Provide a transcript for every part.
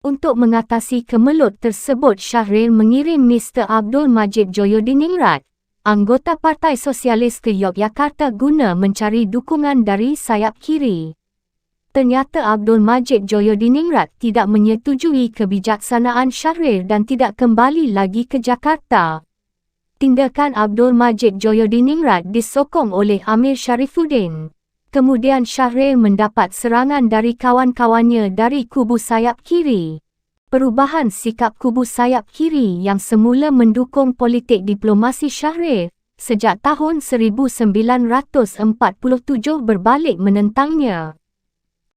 Untuk mengatasi kemelut tersebut, Syahril mengirim Mr. Abdul Majid Joyodiningrat, anggota Partai Sosialis ke Yogyakarta guna mencari dukungan dari sayap kiri. Ternyata Abdul Majid Joyodiningrat tidak menyetujui kebijaksanaan Syahril dan tidak kembali lagi ke Jakarta. Tindakan Abdul Majid Joyodiningrat disokong oleh Amir Syarifuddin. Kemudian Syahril mendapat serangan dari kawan-kawannya dari kubu sayap kiri. Perubahan sikap kubu sayap kiri yang semula mendukung politik diplomasi Syahril sejak tahun 1947 berbalik menentangnya.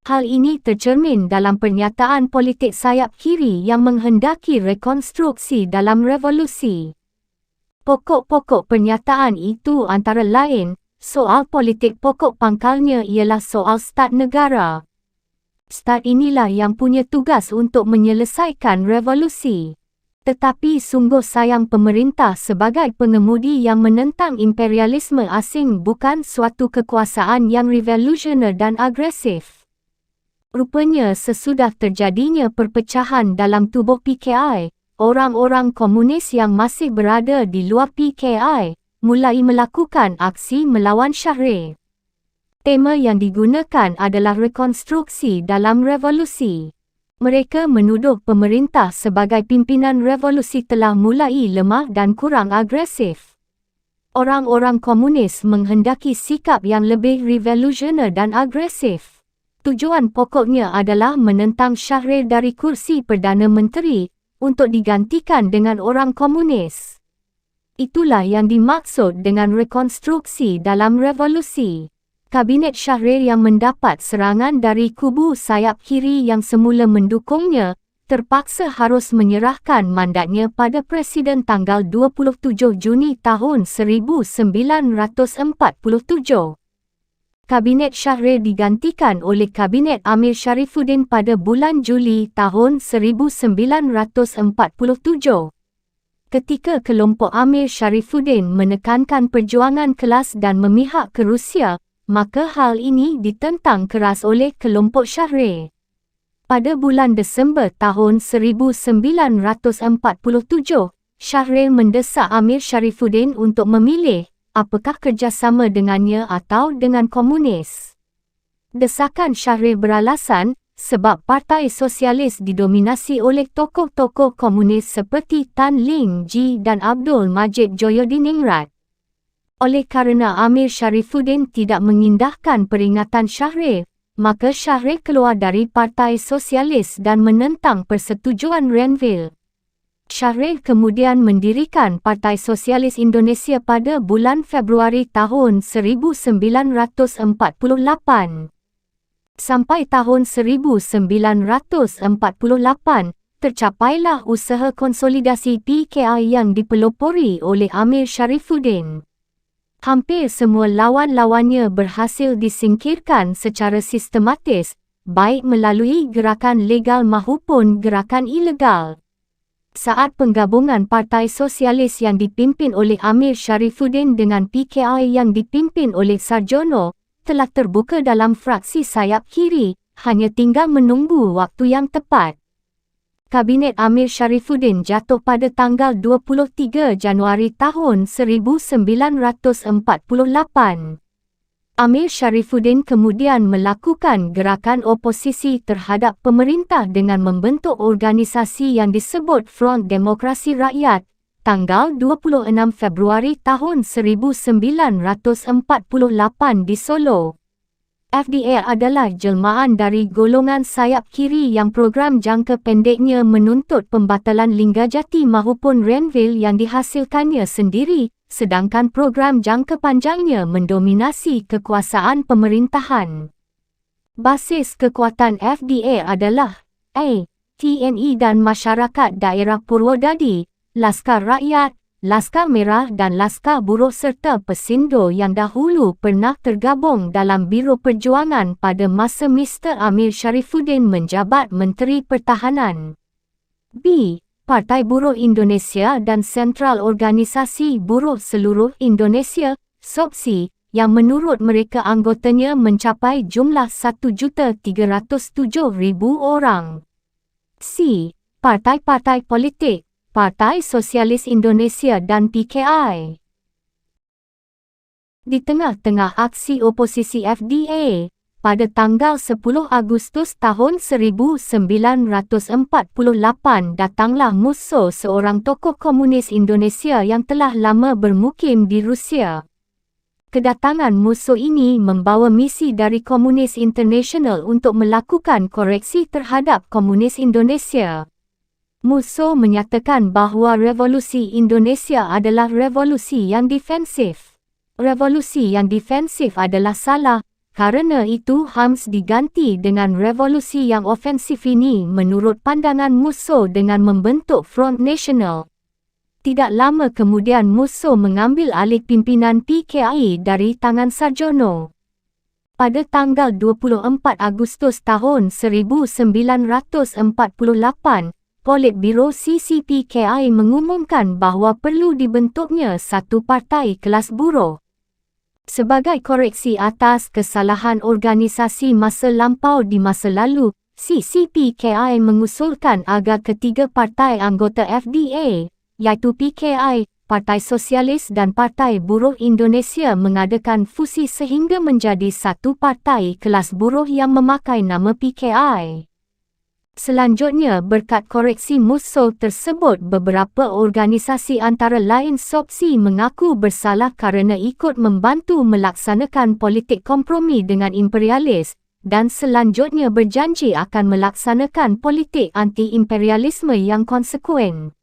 Hal ini tercermin dalam pernyataan politik sayap kiri yang menghendaki rekonstruksi dalam revolusi. Pokok-pokok pernyataan itu antara lain, soal politik pokok pangkalnya ialah soal start negara. Start inilah yang punya tugas untuk menyelesaikan revolusi. Tetapi sungguh sayang pemerintah sebagai pengemudi yang menentang imperialisme asing bukan suatu kekuasaan yang revolusioner dan agresif. Rupanya sesudah terjadinya perpecahan dalam tubuh PKI, orang-orang komunis yang masih berada di luar PKI mulai melakukan aksi melawan Syahril. Tema yang digunakan adalah rekonstruksi dalam revolusi. Mereka menuduh pemerintah sebagai pimpinan revolusi telah mulai lemah dan kurang agresif. Orang-orang komunis menghendaki sikap yang lebih revolusioner dan agresif. Tujuan pokoknya adalah menentang Syahril dari kursi Perdana Menteri untuk digantikan dengan orang komunis. Itulah yang dimaksud dengan rekonstruksi dalam revolusi. Kabinet Syahril yang mendapat serangan dari kubu sayap kiri yang semula mendukungnya, terpaksa harus menyerahkan mandatnya pada Presiden tanggal 27 Juni tahun 1947. Kabinet Syahril digantikan oleh Kabinet Amir Syarifuddin pada bulan Juli tahun 1947. Ketika kelompok Amir Syarifuddin menekankan perjuangan kelas dan memihak ke Rusia, maka hal ini ditentang keras oleh kelompok Syahril. Pada bulan Desember tahun 1947, Syahril mendesak Amir Syarifuddin untuk memilih apakah kerjasama dengannya atau dengan komunis. Desakan Syahril beralasan sebab Partai Sosialis didominasi oleh tokoh-tokoh komunis seperti Tan Ling Ji dan Abdul Majid Joyodiningrat. Oleh kerana Amir Syarifuddin tidak mengindahkan peringatan Syahril, maka Syahril keluar dari Partai Sosialis dan menentang persetujuan Renville. Syahril kemudian mendirikan Partai Sosialis Indonesia pada bulan Februari tahun 1948. Sampai tahun 1948, tercapailah usaha konsolidasi PKI yang dipelopori oleh Amir Syarifuddin. Hampir semua lawan-lawannya berhasil disingkirkan secara sistematis, baik melalui gerakan legal maupun gerakan ilegal. Saat penggabungan Partai Sosialis yang dipimpin oleh Amir Syarifuddin dengan PKI yang dipimpin oleh Sarjono telah terbuka dalam fraksi sayap kiri, hanya tinggal menunggu waktu yang tepat. Kabinet Amir Syarifuddin jatuh pada tanggal 23 Januari tahun 1948. Amir Syarifuddin kemudian melakukan gerakan oposisi terhadap pemerintah dengan membentuk organisasi yang disebut Front Demokrasi Rakyat, tanggal 26 Februari tahun 1948 di Solo. FDR adalah jelmaan dari golongan sayap kiri yang program jangka pendeknya menuntut pembatalan Linggajati maupun Renville yang dihasilkannya sendiri, sedangkan program jangka panjangnya mendominasi kekuasaan pemerintahan. Basis kekuatan FDR adalah A. TNI dan Masyarakat Daerah Purwodadi, Laskar Rakyat, Laskar Merah dan Laskar Buruh serta Pesindo yang dahulu pernah tergabung dalam Biro Perjuangan pada masa Mr. Amir Syarifuddin menjabat Menteri Pertahanan. B. Partai Buruh Indonesia dan Sentral Organisasi Buruh Seluruh Indonesia, SOPSI, yang menurut mereka anggotanya mencapai jumlah 1.307.000 orang. C. Partai-partai politik, Partai Sosialis Indonesia dan PKI. Di tengah-tengah aksi oposisi FDA, pada tanggal 10 Agustus tahun 1948 datanglah Musso, seorang tokoh komunis Indonesia yang telah lama bermukim di Rusia. Kedatangan Musso ini membawa misi dari Komunis Internasional untuk melakukan koreksi terhadap komunis Indonesia. Musso menyatakan bahawa revolusi Indonesia adalah revolusi yang defensif. Revolusi yang defensif adalah salah, karena itu harus diganti dengan revolusi yang ofensif. Ini menurut pandangan Musso dengan membentuk Front Nasional. Tidak lama kemudian Musso mengambil alih pimpinan PKI dari tangan Sarjono. Pada tanggal 24 Agustus tahun 1948, Politbiro CCPKI mengumumkan bahawa perlu dibentuknya satu partai kelas buruh. Sebagai koreksi atas kesalahan organisasi masa lampau di masa lalu, CCPKI mengusulkan agar ketiga partai anggota FDA, iaitu PKI, Partai Sosialis dan Partai Buruh Indonesia mengadakan fusi sehingga menjadi satu partai kelas buruh yang memakai nama PKI. Selanjutnya, berkat koreksi Musso tersebut, beberapa organisasi antara lain SOPSI mengaku bersalah kerana ikut membantu melaksanakan politik kompromi dengan imperialis dan selanjutnya berjanji akan melaksanakan politik anti-imperialisme yang konsekuen.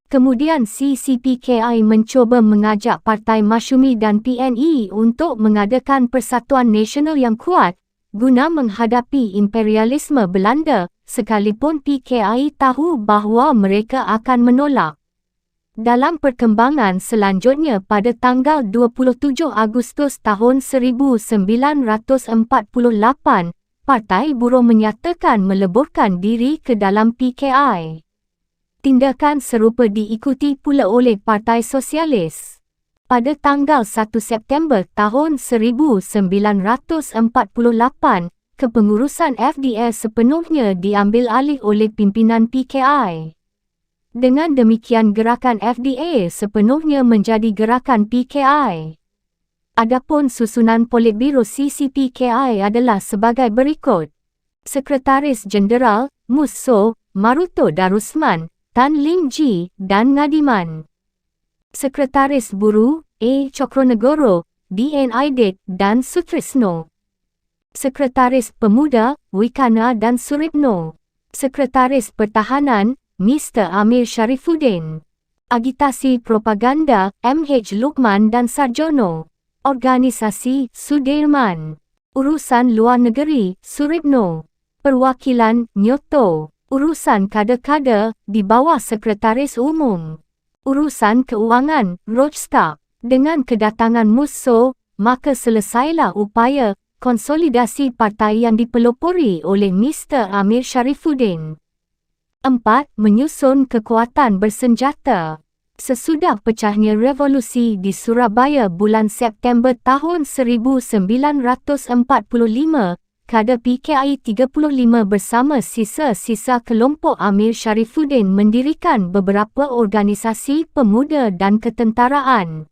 Kemudian CCPKI mencuba mengajak Partai Masyumi dan PNI untuk mengadakan persatuan nasional yang kuat guna menghadapi imperialisme Belanda, sekalipun PKI tahu bahawa mereka akan menolak. Dalam perkembangan selanjutnya, pada tanggal 27 Agustus tahun 1948, Partai Buruh menyatakan meleburkan diri ke dalam PKI. Tindakan serupa diikuti pula oleh Partai Sosialis. Pada tanggal 1 September tahun 1948, kepengurusan FDS sepenuhnya diambil alih oleh pimpinan PKI. Dengan demikian, gerakan FDA sepenuhnya menjadi gerakan PKI. Adapun susunan Politbiro CCPKI adalah sebagai berikut: Sekretaris Jenderal, Musso, Maruto Darusman, Tan Ling Ji dan Ngadiman. Sekretaris Buruh, A. Cokronegoro, D.N. Aidit dan Sutrisno. Sekretaris Pemuda, Wikana dan Suripno. Sekretaris Pertahanan, Mr. Amir Sharifuddin. Agitasi Propaganda, M.H. Lukman dan Sarjono. Organisasi, Sudirman. Urusan Luar Negeri, Suripno. Perwakilan, Nyoto. Urusan Kader-kader, di bawah Sekretaris Umum. Urusan Keuangan, Rochstock. Dengan kedatangan Musso, maka selesailah upaya konsolidasi partai yang dipelopori oleh Mr. Amir Sharifuddin. 4. Menyusun kekuatan bersenjata. Sesudah pecahnya revolusi di Surabaya bulan September tahun 1945, kader PKI 35 bersama sisa-sisa kelompok Amir Sharifuddin mendirikan beberapa organisasi pemuda dan ketentaraan.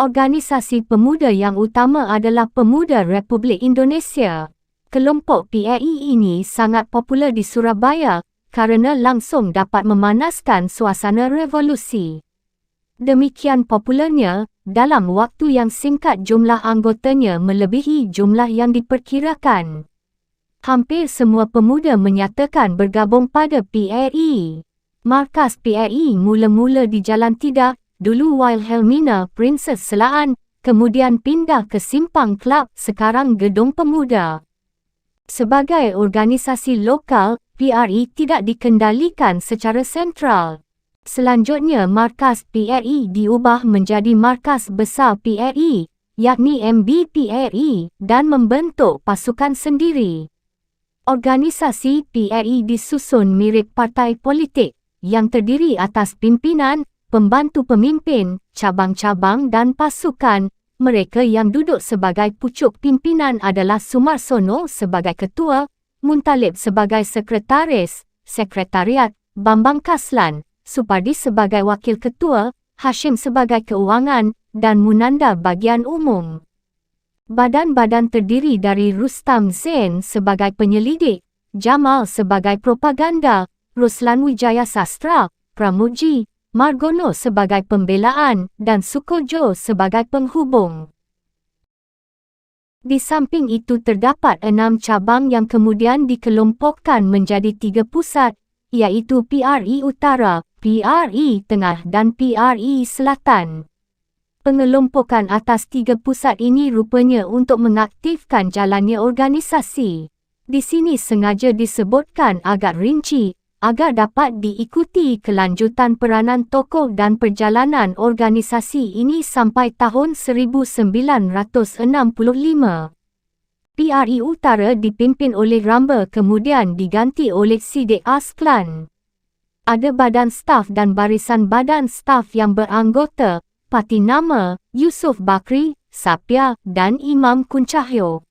Organisasi pemuda yang utama adalah Pemuda Republik Indonesia. Kelompok PRI ini sangat popular di Surabaya kerana langsung dapat memanaskan suasana revolusi. Demikian popularnya, dalam waktu yang singkat jumlah anggotanya melebihi jumlah yang diperkirakan. Hampir semua pemuda menyatakan bergabung pada PRI. Markas PRI mula-mula di Jalan Tidak, dulu Wilhelmina Princess Selaan, kemudian pindah ke Simpang Club, sekarang Gedung Pemuda. Sebagai organisasi lokal, PRI tidak dikendalikan secara sentral. Selanjutnya, markas PRI diubah menjadi Markas Besar PRI, yakni MBPRI, dan membentuk pasukan sendiri. Organisasi PRI disusun mirip partai politik, yang terdiri atas pimpinan, pembantu pemimpin, cabang-cabang dan pasukan. Mereka yang duduk sebagai pucuk pimpinan adalah Sumarsono sebagai ketua, Muntalib sebagai sekretaris, Sekretariat, Bambang Kaslan, Supardi sebagai Wakil Ketua, Hashim sebagai Keuangan, dan Munanda bagian umum. Badan-badan terdiri dari Rustam Zain sebagai penyelidik, Jamal sebagai propaganda, Ruslan Wijaya Sastra, Pramuji, Margono sebagai pembelaan, dan Sukojo sebagai penghubung. Di samping itu terdapat 6 cabang yang kemudian dikelompokkan menjadi 3 pusat, iaitu PRI Utara, PRI Tengah dan PRI Selatan. Pengelompokan atas 3 pusat ini rupanya untuk mengaktifkan jalannya organisasi. Di sini sengaja disebutkan agak rinci, agar dapat diikuti kelanjutan peranan tokoh dan perjalanan organisasi ini sampai tahun 1965. PRI Utara dipimpin oleh Ramba kemudian diganti oleh Siddiq Asklan. Ada badan staf dan barisan badan staf yang beranggota Parti Nama, Yusuf Bakri, Sapia dan Imam Kuncahyo.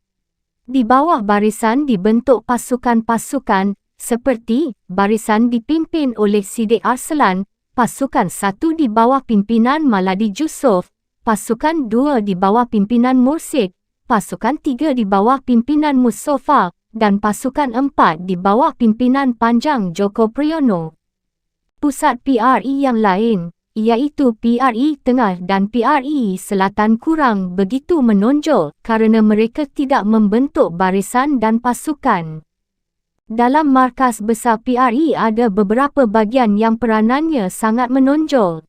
Di bawah barisan dibentuk pasukan-pasukan, seperti barisan dipimpin oleh Siddiq Arslan, pasukan 1 di bawah pimpinan Maladi Jusuf, pasukan 2 di bawah pimpinan Mursid, pasukan 3 di bawah pimpinan Mustafa, dan pasukan 4 di bawah pimpinan Panjang Joko Priyono. Pusat PRI yang lain, iaitu PRI Tengah dan PRI Selatan kurang begitu menonjol kerana mereka tidak membentuk barisan dan pasukan. Dalam markas besar PRI ada beberapa bahagian yang peranannya sangat menonjol.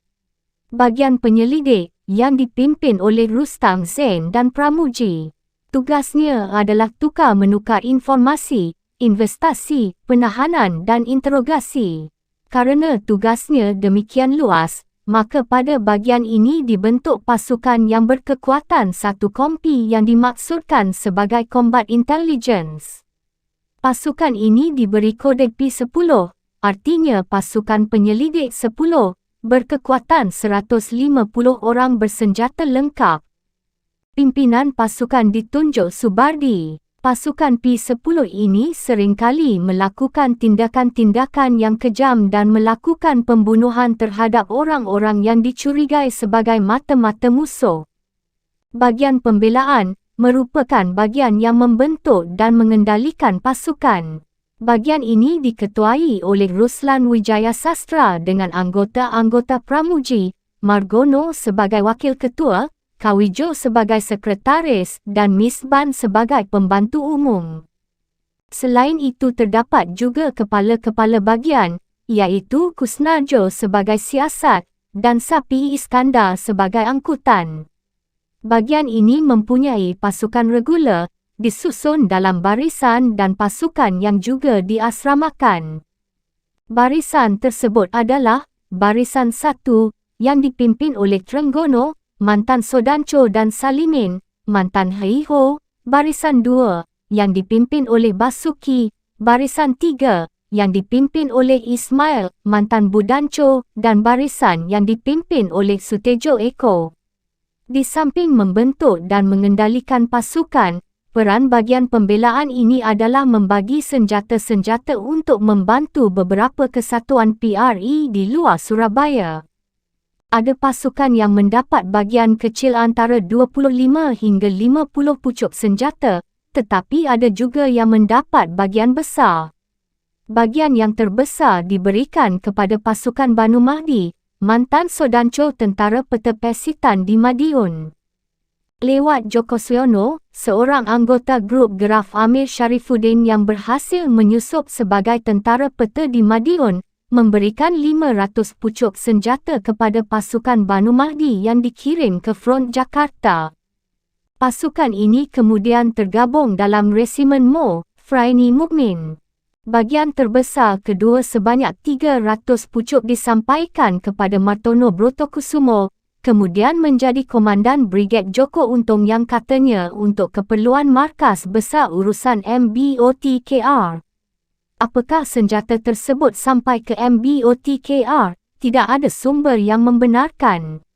Bahagian penyelidik, yang dipimpin oleh Rustam Zain dan Pramuji. Tugasnya adalah tukar-menukar informasi, investasi, penahanan dan interogasi. Karena tugasnya demikian luas, maka pada bahagian ini dibentuk pasukan yang berkekuatan 1 kompi yang dimaksudkan sebagai Combat Intelligence. Pasukan ini diberi kode P10, artinya pasukan penyelidik 10, berkekuatan 150 orang bersenjata lengkap. Pimpinan pasukan ditunjuk Subardi. Pasukan P10 ini seringkali melakukan tindakan-tindakan yang kejam dan melakukan pembunuhan terhadap orang-orang yang dicurigai sebagai mata-mata musuh. Bahagian pembelaan merupakan bahagian yang membentuk dan mengendalikan pasukan. Bahagian ini diketuai oleh Ruslan Wijaya Sastra dengan anggota-anggota Pramuji, Margono sebagai Wakil Ketua, Kawijo sebagai Sekretaris dan Misban sebagai Pembantu Umum. Selain itu terdapat juga kepala-kepala bahagian, iaitu Kusnajo sebagai Siasat dan Sapi Iskandar sebagai Angkutan. Bahagian ini mempunyai pasukan regular, disusun dalam barisan dan pasukan yang juga diasramakan. Barisan tersebut adalah Barisan 1 yang dipimpin oleh Trenggono, Mantan Sodanco dan Salimin, Mantan Heiho, Barisan 2 yang dipimpin oleh Basuki, Barisan 3 yang dipimpin oleh Ismail, Mantan Budanco dan Barisan yang dipimpin oleh Sutejo Eko. Di samping membentuk dan mengendalikan pasukan, peran bahagian pembelaan ini adalah membagi senjata-senjata untuk membantu beberapa kesatuan PRI di luar Surabaya. Ada pasukan yang mendapat bahagian kecil antara 25 hingga 50 pucuk senjata, tetapi ada juga yang mendapat bahagian besar. Bahagian yang terbesar diberikan kepada pasukan Banu Mahdi, mantan Sodanco Tentara Petepesitan di Madiun. Lewat Joko Siono, seorang anggota grup Geraf Amir Sharifuddin yang berhasil menyusup sebagai tentara peta di Madiun, memberikan 500 pucuk senjata kepada pasukan Banu Mahdi yang dikirim ke front Jakarta. Pasukan ini kemudian tergabung dalam Resimen Mo, Fraini Mukmin. Bahagian terbesar kedua sebanyak 300 pucuk disampaikan kepada Martono Brotokusumo, kemudian menjadi Komandan Brigade Joko Untung yang katanya untuk keperluan markas besar urusan MBOTKR. Apakah senjata tersebut sampai ke MBOTKR? Tidak ada sumber yang membenarkan.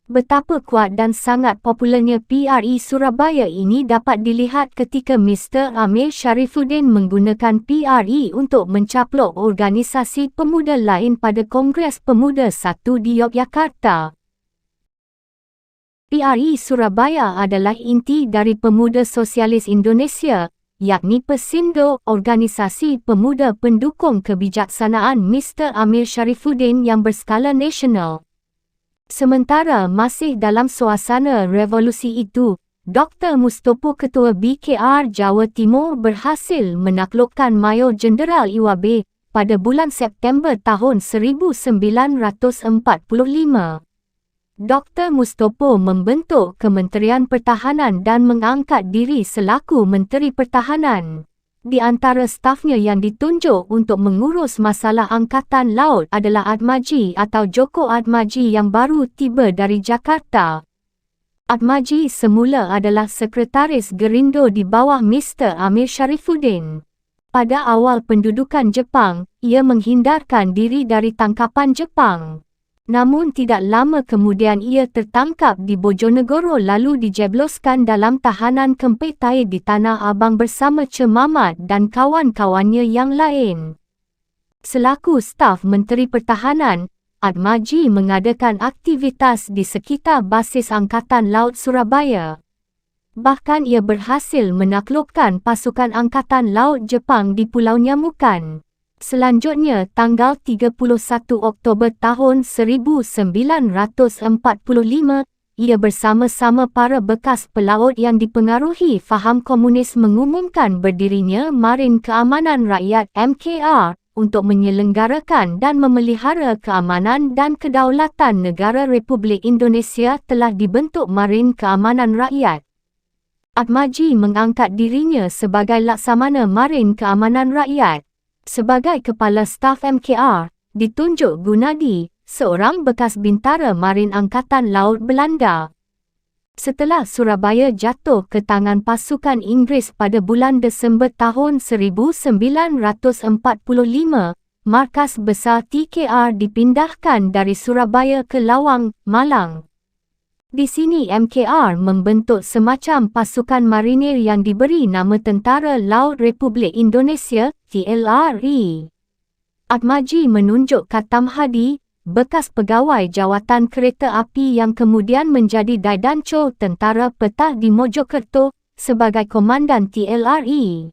Betapa kuat dan sangat popularnya PRI Surabaya ini dapat dilihat ketika Mr. Amir Sharifuddin menggunakan PRI untuk mencaplok organisasi pemuda lain pada Kongres Pemuda 1 di Yogyakarta. PRI Surabaya adalah inti dari Pemuda Sosialis Indonesia, yakni Pesindo, organisasi pemuda pendukung kebijaksanaan Mr. Amir Sharifuddin yang berskala nasional. Sementara masih dalam suasana revolusi itu, Dr. Mustopo Ketua BKR Jawa Timur berhasil menaklukkan Mayor Jeneral IWAB pada bulan September tahun 1945. Dr. Mustopo membentuk Kementerian Pertahanan dan mengangkat diri selaku Menteri Pertahanan. Di antara stafnya yang ditunjuk untuk mengurus masalah Angkatan Laut adalah Atmaji atau Joko Atmaji yang baru tiba dari Jakarta. Atmaji semula adalah Sekretaris Gerindo di bawah Mr. Amir Sharifuddin. Pada awal pendudukan Jepang, ia menghindarkan diri dari tangkapan Jepang. Namun tidak lama kemudian ia tertangkap di Bojonegoro lalu dijebloskan dalam tahanan Kempetai di Tanah Abang bersama Che Mamat dan kawan-kawannya yang lain. Selaku staf Menteri Pertahanan, Atmaji mengadakan aktivitas di sekitar basis Angkatan Laut Surabaya. Bahkan ia berhasil menaklukkan pasukan Angkatan Laut Jepang di Pulau Nyamukan. Selanjutnya, tanggal 31 Oktober tahun 1945, ia bersama-sama para bekas pelaut yang dipengaruhi faham komunis mengumumkan berdirinya Marin Keamanan Rakyat (MKR) untuk menyelenggarakan dan memelihara keamanan dan kedaulatan negara Republik Indonesia. Telah dibentuk Marin Keamanan Rakyat. Atmaji mengangkat dirinya sebagai Laksamana Marin Keamanan Rakyat. Sebagai Kepala Staf MKR, ditunjuk Gunadi, seorang bekas bintara Marin Angkatan Laut Belanda. Setelah Surabaya jatuh ke tangan pasukan Inggeris pada bulan Desember tahun 1945, markas besar TKR dipindahkan dari Surabaya ke Lawang, Malang. Di sini MKR membentuk semacam pasukan marinir yang diberi nama Tentara Laut Republik Indonesia, TLRI. Atmaji menunjuk Katam Hadi, bekas pegawai jawatan kereta api yang kemudian menjadi Daidanco Tentara Petah di Mojokerto, sebagai komandan TLRI.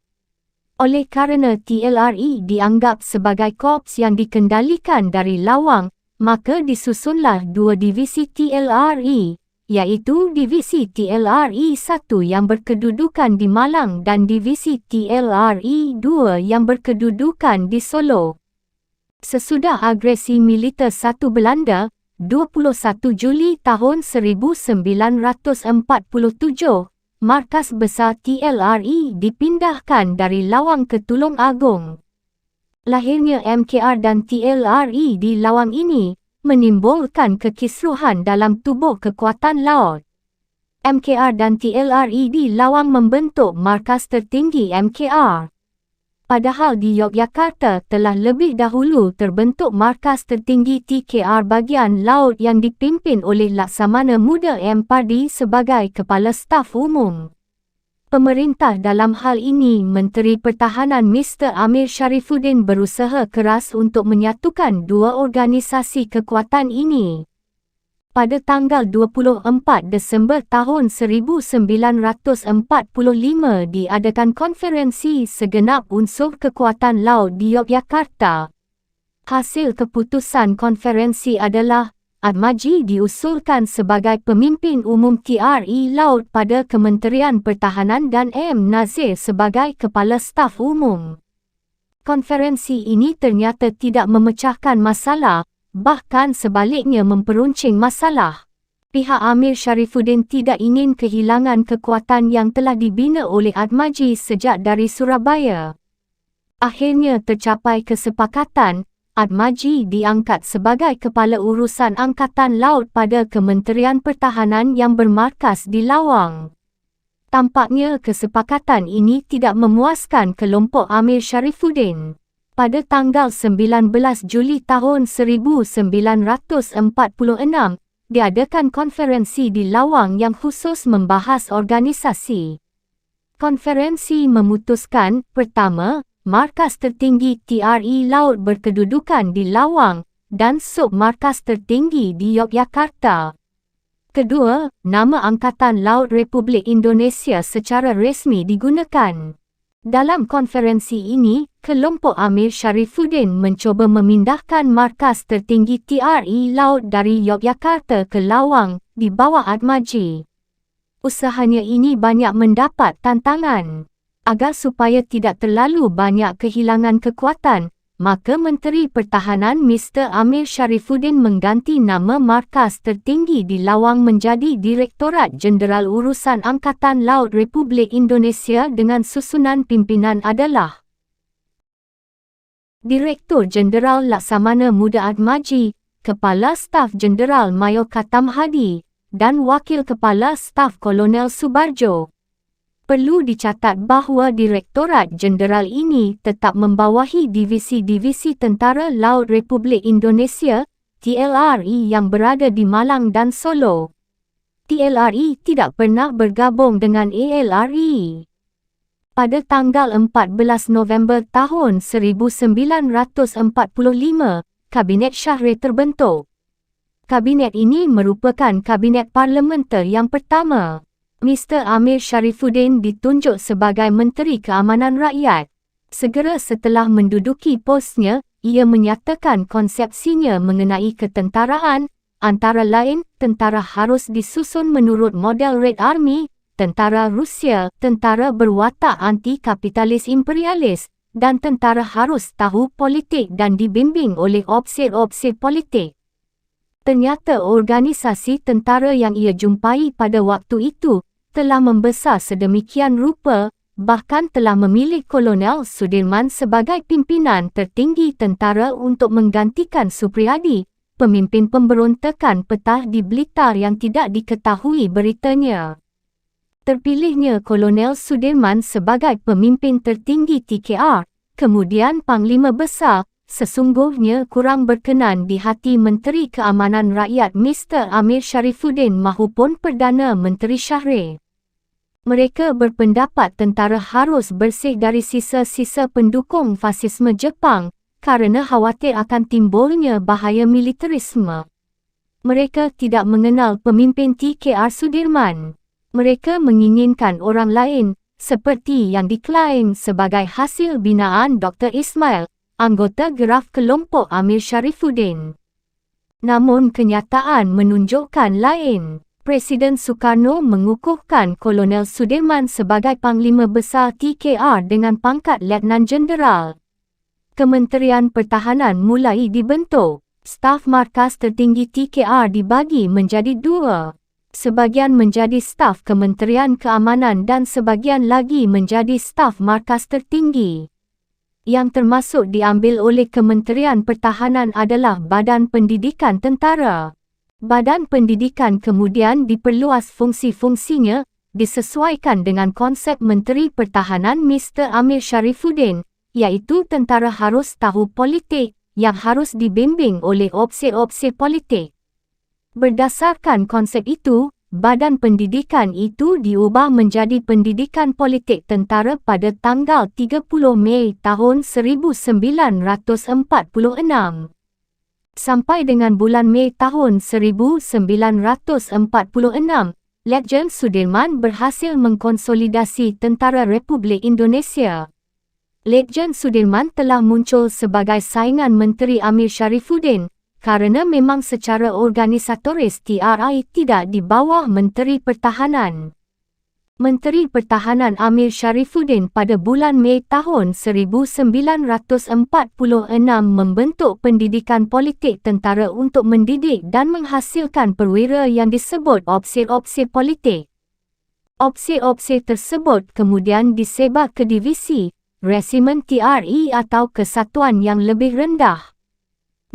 Oleh kerana TLRI dianggap sebagai korps yang dikendalikan dari Lawang, maka disusunlah dua divisi TLRI, iaitu Divisi TLRI 1 yang berkedudukan di Malang dan Divisi TLRI 2 yang berkedudukan di Solo. Sesudah agresi militer satu Belanda, 21 Juli tahun 1947, markas besar TLRI dipindahkan dari Lawang ke Tulung Agung. Lahirnya MKR dan TLRI di Lawang ini menimbulkan kekisruhan dalam tubuh kekuatan laut. MKR dan TLRI di Lawang membentuk markas tertinggi MKR. Padahal di Yogyakarta telah lebih dahulu terbentuk markas tertinggi TKR bagian laut yang dipimpin oleh Laksamana Muda M. Pardi sebagai Kepala Staf Umum. Pemerintah dalam hal ini Menteri Pertahanan Mr. Amir Sharifuddin berusaha keras untuk menyatukan dua organisasi kekuatan ini. Pada tanggal 24 Desember tahun 1945 diadakan konferensi segenap unsur kekuatan laut di Yogyakarta. Hasil keputusan konferensi adalah Atmaji diusulkan sebagai pemimpin umum TRI Laut pada Kementerian Pertahanan dan M. Nazir sebagai Kepala Staf Umum. Konferensi ini ternyata tidak memecahkan masalah, bahkan sebaliknya memperuncing masalah. Pihak Amir Sharifuddin tidak ingin kehilangan kekuatan yang telah dibina oleh Atmaji sejak dari Surabaya. Akhirnya tercapai kesepakatan. Atmaji diangkat sebagai Kepala Urusan Angkatan Laut pada Kementerian Pertahanan yang bermarkas di Lawang. Tampaknya kesepakatan ini tidak memuaskan kelompok Amir Sharifuddin. Pada tanggal 19 Juli tahun 1946, diadakan konferensi di Lawang yang khusus membahas organisasi. Konferensi memutuskan, pertama, markas tertinggi TRE Laut berkedudukan di Lawang dan sub-markas tertinggi di Yogyakarta. Kedua, nama Angkatan Laut Republik Indonesia secara resmi digunakan. Dalam konferensi ini, kelompok Amir Syarifuddin mencuba memindahkan markas tertinggi TRE Laut dari Yogyakarta ke Lawang di bawah Atmaji. Usahanya ini banyak mendapat tantangan. Agar supaya tidak terlalu banyak kehilangan kekuatan, maka Menteri Pertahanan Mr. Amir Syarifuddin mengganti nama markas tertinggi di Lawang menjadi Direktorat Jenderal Urusan Angkatan Laut Republik Indonesia dengan susunan pimpinan adalah Direktur Jenderal Laksamana Muda Atmaji, Kepala Staf Jenderal Mayor Katam Hadi, dan Wakil Kepala Staf Kolonel Subarjo. Perlu dicatat bahawa Direktorat Jenderal ini tetap membawahi Divisi-Divisi Tentara Laut Republik Indonesia, TLRI yang berada di Malang dan Solo. TLRI tidak pernah bergabung dengan ALRI. Pada tanggal 14 November tahun 1945, Kabinet Syahrir terbentuk. Kabinet ini merupakan Kabinet Parlementer yang pertama. Mr. Amir Syarifuddin ditunjuk sebagai Menteri Keamanan Rakyat. Segera setelah menduduki posnya, ia menyatakan konsepsinya mengenai ketentaraan, antara lain, tentara harus disusun menurut model Red Army, tentara Rusia, tentara berwatak anti-kapitalis imperialis, dan tentara harus tahu politik dan dibimbing oleh opsir-opsir politik. Ternyata organisasi tentara yang ia jumpai pada waktu itu telah membesar sedemikian rupa, bahkan telah memilih Kolonel Sudirman sebagai pimpinan tertinggi tentara untuk menggantikan Supriyadi, pemimpin pemberontakan Petah di Blitar yang tidak diketahui beritanya. Terpilihnya Kolonel Sudirman sebagai pemimpin tertinggi TKR, kemudian Panglima Besar, sesungguhnya kurang berkenan di hati Menteri Keamanan Rakyat Mr. Amir Syarifuddin mahupun Perdana Menteri Syahrir. Mereka berpendapat tentara harus bersih dari sisa-sisa pendukung fasisme Jepang kerana khawatir akan timbulnya bahaya militerisme. Mereka tidak mengenal pemimpin TKR Sudirman. Mereka menginginkan orang lain, seperti yang diklaim sebagai hasil binaan Dr. Ismail, anggota geraf kelompok Amir Syarifuddin. Namun kenyataan menunjukkan lain. Presiden Sukarno mengukuhkan Kolonel Sudirman sebagai Panglima Besar TKR dengan pangkat Letnan Jeneral. Kementerian Pertahanan mulai dibentuk. Staf markas tertinggi TKR dibagi menjadi dua. Sebagian menjadi staf Kementerian Keamanan dan sebagian lagi menjadi staf markas tertinggi. Yang termasuk diambil oleh Kementerian Pertahanan adalah Badan Pendidikan Tentara. Badan Pendidikan kemudian diperluas fungsi-fungsinya, disesuaikan dengan konsep Menteri Pertahanan Mr. Amir Syarifuddin, iaitu tentara harus tahu politik, yang harus dibimbing oleh opsir-opsir politik. Berdasarkan konsep itu, Badan Pendidikan itu diubah menjadi Pendidikan Politik Tentara pada tanggal 30 Mei tahun 1946. Sampai dengan bulan Mei tahun 1946, Letjen Sudirman berhasil mengkonsolidasi Tentara Republik Indonesia. Letjen Sudirman telah muncul sebagai saingan Menteri Amir Syarifuddin kerana memang secara organisatoris TRI tidak di bawah Menteri Pertahanan. Menteri Pertahanan Amir Syarifuddin pada bulan Mei tahun 1946 membentuk Pendidikan Politik Tentara untuk mendidik dan menghasilkan perwira yang disebut opsir-opsir politik. Opsir-opsir tersebut kemudian disebar ke divisi, resimen TRI atau kesatuan yang lebih rendah.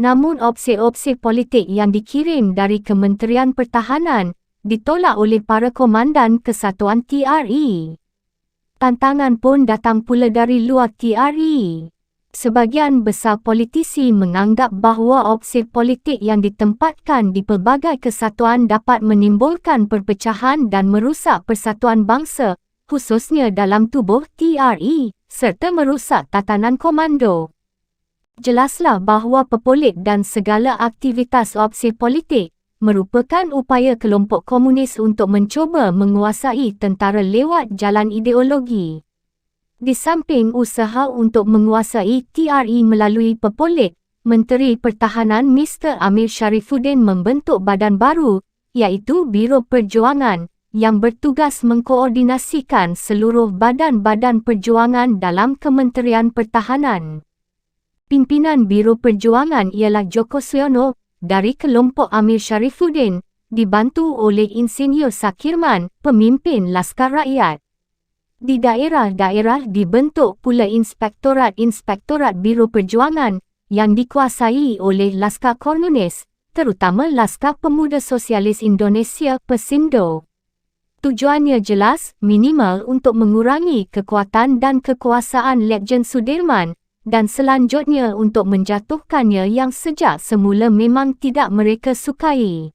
Namun opsir-opsir politik yang dikirim dari Kementerian Pertahanan ditolak oleh para komandan kesatuan TRI. Tantangan pun datang pula dari luar TRI. Sebahagian besar politisi menganggap bahawa opsi politik yang ditempatkan di pelbagai kesatuan dapat menimbulkan perpecahan dan merusak persatuan bangsa, khususnya dalam tubuh TRE, serta merusak tatanan komando. Jelaslah bahawa pepolit dan segala aktivitas opsi politik merupakan upaya kelompok komunis untuk mencuba menguasai tentera lewat jalan ideologi. Di samping usaha untuk menguasai TRE melalui pepolit, Menteri Pertahanan Mr. Amir Sharifuddin membentuk badan baru, iaitu Biro Perjuangan, yang bertugas mengkoordinasikan seluruh badan-badan perjuangan dalam Kementerian Pertahanan. Pimpinan Biro Perjuangan ialah Joko Siono, dari kelompok Amir Sharifuddin, dibantu oleh Insinyur Sakirman, pemimpin Laskar Rakyat. Di daerah-daerah dibentuk pula inspektorat-inspektorat Biro Perjuangan yang dikuasai oleh Laskar Komunis, terutama Laskar Pemuda Sosialis Indonesia Persindo. Tujuannya jelas, minimal untuk mengurangi kekuatan dan kekuasaan Letjen Sudirman dan selanjutnya untuk menjatuhkannya yang sejak semula memang tidak mereka sukai.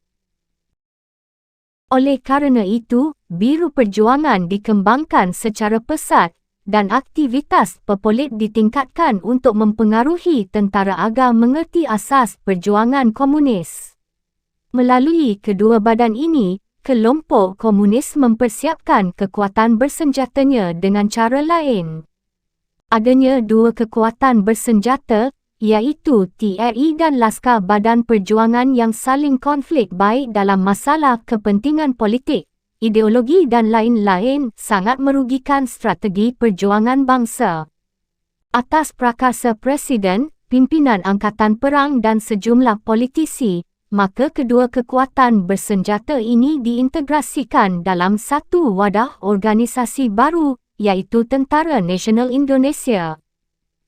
Oleh kerana itu, Biro Perjuangan dikembangkan secara pesat dan aktivitas pepolit ditingkatkan untuk mempengaruhi tentara agar mengerti asas perjuangan komunis. Melalui kedua badan ini, kelompok komunis mempersiapkan kekuatan bersenjatanya dengan cara lain. Adanya dua kekuatan bersenjata, iaitu TRE dan Laskar Badan Perjuangan yang saling konflik baik dalam masalah kepentingan politik, ideologi dan lain-lain sangat merugikan strategi perjuangan bangsa. Atas prakarsa Presiden, pimpinan Angkatan Perang dan sejumlah politisi, maka kedua kekuatan bersenjata ini diintegrasikan dalam satu wadah organisasi baru, iaitu Tentara Nasional Indonesia.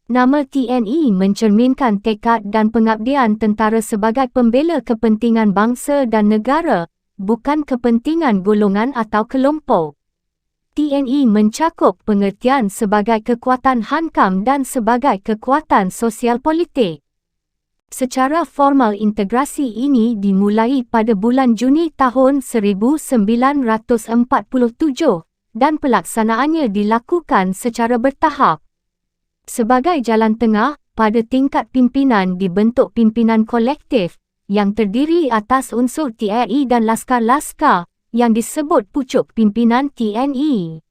Nama TNI mencerminkan tekad dan pengabdian tentara sebagai pembela kepentingan bangsa dan negara, bukan kepentingan golongan atau kelompok. TNI mencakup pengertian sebagai kekuatan hankam dan sebagai kekuatan sosial politik. Secara formal integrasi ini dimulai pada bulan Juni tahun 1947 dan pelaksanaannya dilakukan secara bertahap. Sebagai jalan tengah, pada tingkat pimpinan dibentuk pimpinan kolektif yang terdiri atas unsur TRE dan laskar-laskar yang disebut pucuk pimpinan TNI.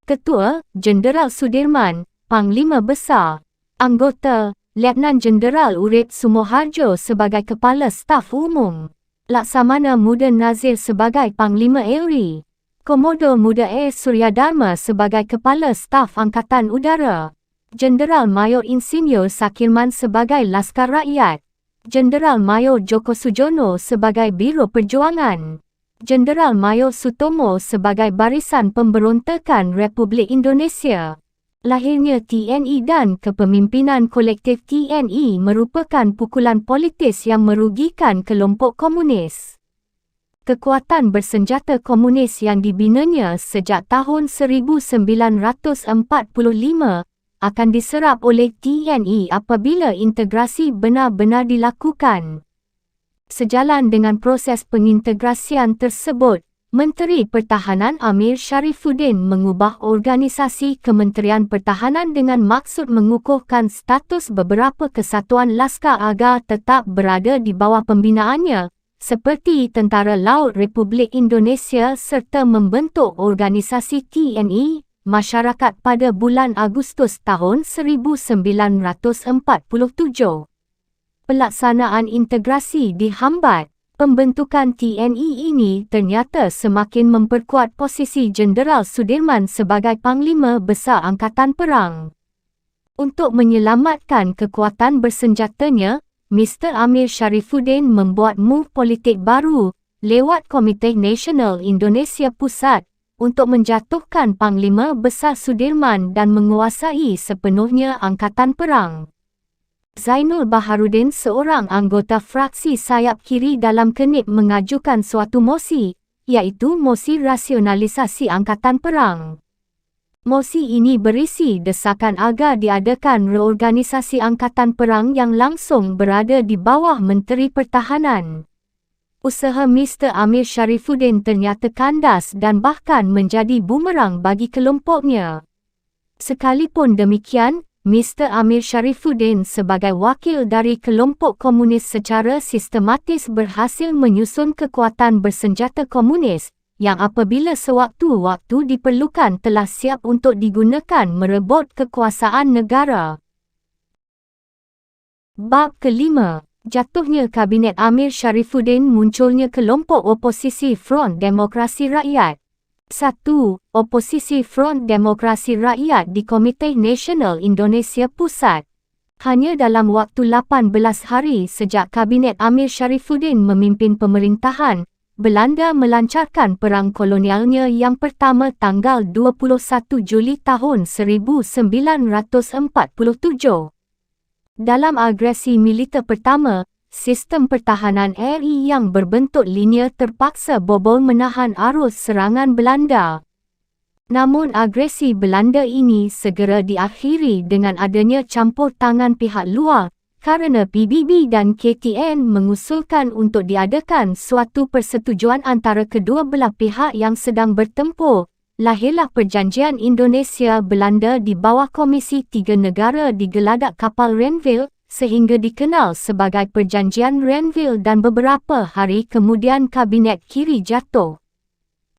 Ketua, Jenderal Sudirman, Panglima Besar. Anggota, Letnan Jenderal Urip Sumoharjo sebagai Kepala Staf Umum. Laksamana Muda Nazir sebagai Panglima AURI. Komodo Muda Surya Dharma sebagai Kepala Staf Angkatan Udara. Jenderal Mayor Insinyur Sakirman sebagai Laskar Rakyat. Jenderal Mayor Joko Sujono sebagai Biro Perjuangan. Jenderal Mayor Sutomo sebagai Barisan Pemberontakan Republik Indonesia. Lahirnya TNI dan kepemimpinan kolektif TNI merupakan pukulan politis yang merugikan kelompok komunis. Kekuatan bersenjata komunis yang dibinanya sejak tahun 1945 akan diserap oleh TNI apabila integrasi benar-benar dilakukan. Sejalan dengan proses pengintegrasian tersebut, Menteri Pertahanan Amir Sharifuddin mengubah organisasi Kementerian Pertahanan dengan maksud mengukuhkan status beberapa kesatuan laskar agar tetap berada di bawah pembinaannya, seperti Tentara Laut Republik Indonesia serta membentuk organisasi TNI Masyarakat pada bulan Agustus tahun 1947. Pelaksanaan integrasi dihambat. Pembentukan TNI ini ternyata semakin memperkuat posisi Jenderal Sudirman sebagai Panglima Besar Angkatan Perang. Untuk menyelamatkan kekuatan bersenjatanya, Mr. Amir Sharifuddin membuat move politik baru lewat Komite Nasional Indonesia Pusat untuk menjatuhkan Panglima Besar Sudirman dan menguasai sepenuhnya Angkatan Perang. Zainul Baharudin, seorang anggota fraksi sayap kiri dalam Kenip, mengajukan suatu mosi, iaitu mosi rasionalisasi Angkatan Perang. Mosi ini berisi desakan agar diadakan reorganisasi Angkatan Perang yang langsung berada di bawah Menteri Pertahanan. Usaha Mr. Amir Sharifuddin ternyata kandas dan bahkan menjadi bumerang bagi kelompoknya. Sekalipun demikian, Mr. Amir Sharifuddin sebagai wakil dari kelompok komunis secara sistematis berhasil menyusun kekuatan bersenjata komunis yang apabila sewaktu-waktu diperlukan telah siap untuk digunakan merebut kekuasaan negara. Bab kelima, jatuhnya Kabinet Amir Sharifuddin, munculnya kelompok oposisi Front Demokrasi Rakyat. 1. Oposisi Front Demokrasi Rakyat di Komite Nasional Indonesia Pusat. Hanya dalam waktu 18 hari sejak Kabinet Amir Sharifuddin memimpin pemerintahan, Belanda melancarkan perang kolonialnya yang pertama tanggal 21 Juli tahun 1947. Dalam agresi militer pertama, sistem pertahanan RI yang berbentuk linear terpaksa bobol menahan arus serangan Belanda. Namun agresi Belanda ini segera diakhiri dengan adanya campur tangan pihak luar, kerana PBB dan KTN mengusulkan untuk diadakan suatu persetujuan antara kedua belah pihak yang sedang bertempur. Lahirlah Perjanjian Indonesia-Belanda di bawah Komisi Tiga Negara di geladak kapal Renville, sehingga dikenal sebagai Perjanjian Renville, dan beberapa hari kemudian Kabinet Kiri jatuh.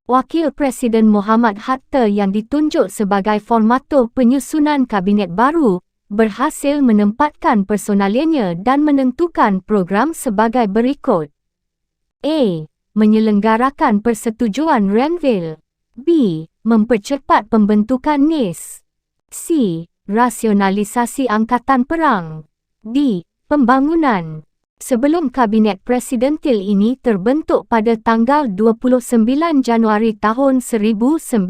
Wakil Presiden Muhammad Hatta yang ditunjuk sebagai formatur penyusunan kabinet baru, berhasil menempatkan personaliannya dan menentukan program sebagai berikut. A. Menyelenggarakan persetujuan Renville. B. Mempercepat pembentukan NIS. C. Rasionalisasi Angkatan Perang. D. Pembangunan. Sebelum Kabinet Presidentil ini terbentuk pada tanggal 29 Januari tahun 1948,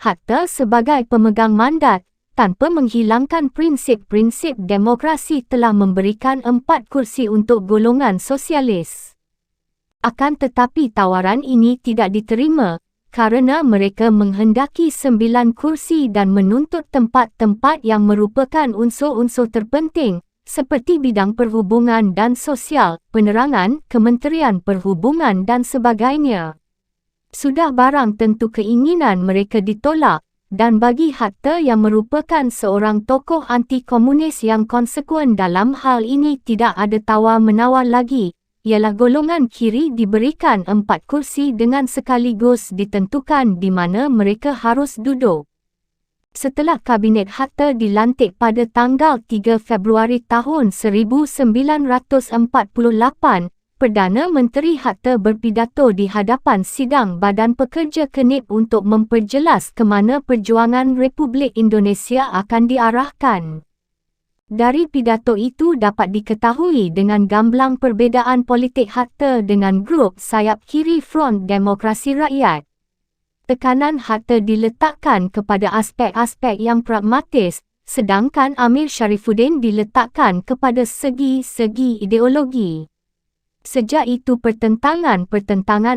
Hatta sebagai pemegang mandat, tanpa menghilangkan prinsip-prinsip demokrasi, telah memberikan 4 kursi untuk golongan sosialis. Akan tetapi tawaran ini tidak diterima, kerana mereka menghendaki 9 kursi dan menuntut tempat-tempat yang merupakan unsur-unsur terpenting, seperti bidang perhubungan dan sosial, penerangan, Kementerian Perhubungan dan sebagainya. Sudah barang tentu keinginan mereka ditolak, dan bagi Hatta yang merupakan seorang tokoh anti-komunis yang konsekuen dalam hal ini, tidak ada tawar-menawar lagi, ialah golongan kiri diberikan 4 kursi dengan sekaligus ditentukan di mana mereka harus duduk. Setelah Kabinet Hatta dilantik pada tanggal 3 Februari tahun 1948, Perdana Menteri Hatta berpidato di hadapan sidang Badan Pekerja Kenip untuk memperjelas ke mana perjuangan Republik Indonesia akan diarahkan. Dari pidato itu dapat diketahui dengan gamblang perbezaan politik Hatta dengan grup sayap kiri Front Demokrasi Rakyat. Tekanan Hatta diletakkan kepada aspek-aspek yang pragmatis, sedangkan Amir Sharifuddin diletakkan kepada segi-segi ideologi. Sejak itu pertentangan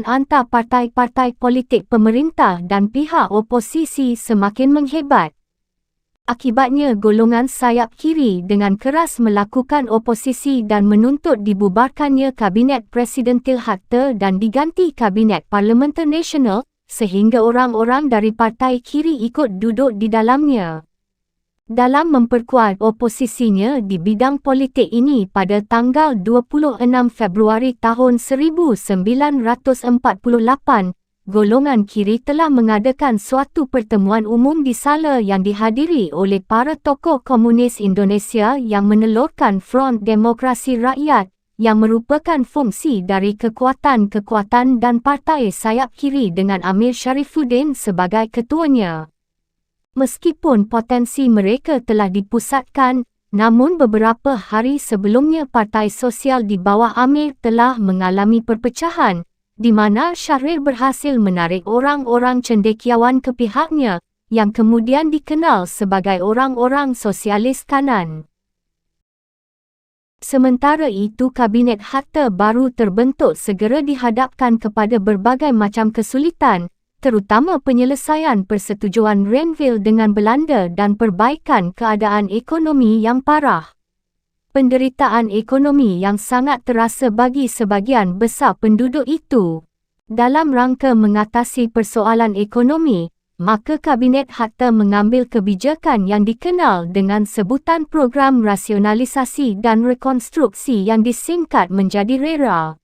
antar partai-partai politik pemerintah dan pihak oposisi semakin menghebat. Akibatnya golongan sayap kiri dengan keras melakukan oposisi dan menuntut dibubarkannya Kabinet Presidentil Hatta dan diganti Kabinet Parlementer Nasional, sehingga orang-orang dari partai kiri ikut duduk di dalamnya. Dalam memperkuat oposisinya di bidang politik ini, pada tanggal 26 Februari tahun 1948, golongan kiri telah mengadakan suatu pertemuan umum di Sala yang dihadiri oleh para tokoh komunis Indonesia yang menelurkan Front Demokrasi Rakyat, yang merupakan fungsi dari kekuatan-kekuatan dan partai sayap kiri dengan Amir Sharifuddin sebagai ketuanya. Meskipun potensi mereka telah dipusatkan, namun beberapa hari sebelumnya Partai Sosial di bawah Amir telah mengalami perpecahan, di mana Syahrir berhasil menarik orang-orang cendekiawan ke pihaknya, yang kemudian dikenal sebagai orang-orang sosialis kanan. Sementara itu Kabinet Hatta baru terbentuk segera dihadapkan kepada berbagai macam kesulitan, terutama penyelesaian persetujuan Renville dengan Belanda dan perbaikan keadaan ekonomi yang parah. Penderitaan ekonomi yang sangat terasa bagi sebahagian besar penduduk itu. Dalam rangka mengatasi persoalan ekonomi, maka Kabinet Hatta mengambil kebijakan yang dikenal dengan sebutan Program Rasionalisasi dan Rekonstruksi yang disingkat menjadi RERA.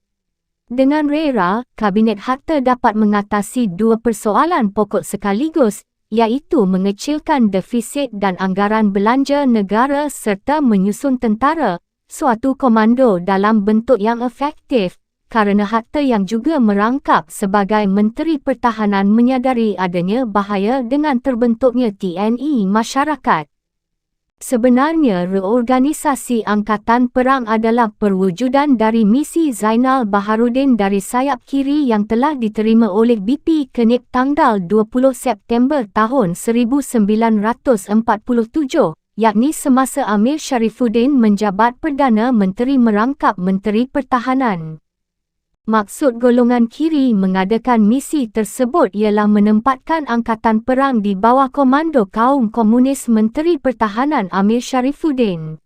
Dengan RERA, Kabinet Hatta dapat mengatasi dua persoalan pokok sekaligus, iaitu mengecilkan defisit dan anggaran belanja negara serta menyusun tentara, suatu komando dalam bentuk yang efektif, kerana Hatta yang juga merangkap sebagai Menteri Pertahanan menyadari adanya bahaya dengan terbentuknya TNI masyarakat. Sebenarnya reorganisasi Angkatan Perang adalah perwujudan dari misi Zainal Baharudin dari sayap kiri yang telah diterima oleh BP Kenik tanggal 20 September tahun 1947, yakni semasa Amir Sharifuddin menjabat Perdana Menteri merangkap Menteri Pertahanan. Maksud golongan kiri mengadakan misi tersebut ialah menempatkan Angkatan Perang di bawah komando kaum komunis Menteri Pertahanan Amir Sharifuddin.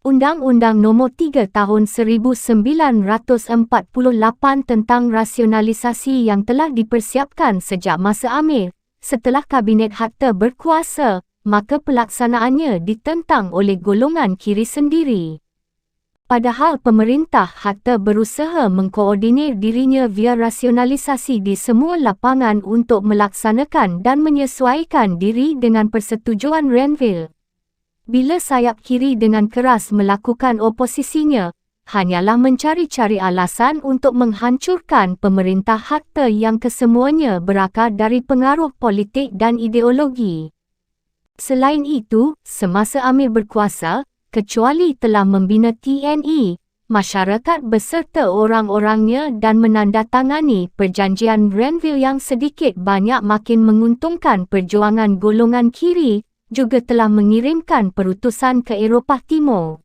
Undang-Undang Nombor 3 Tahun 1948 tentang rasionalisasi yang telah dipersiapkan sejak masa Amir, setelah Kabinet Hatta berkuasa, maka pelaksanaannya ditentang oleh golongan kiri sendiri. Padahal pemerintah Hatta berusaha mengkoordinir dirinya via rasionalisasi di semua lapangan untuk melaksanakan dan menyesuaikan diri dengan persetujuan Renville. Bila sayap kiri dengan keras melakukan oposisinya, hanyalah mencari-cari alasan untuk menghancurkan pemerintah Hatta yang kesemuanya berakar dari pengaruh politik dan ideologi. Selain itu, semasa Amir berkuasa, kecuali telah membina TNI, masyarakat beserta orang-orangnya dan menandatangani perjanjian Renville yang sedikit banyak makin menguntungkan perjuangan golongan kiri, juga telah mengirimkan perutusan ke Eropah Timur.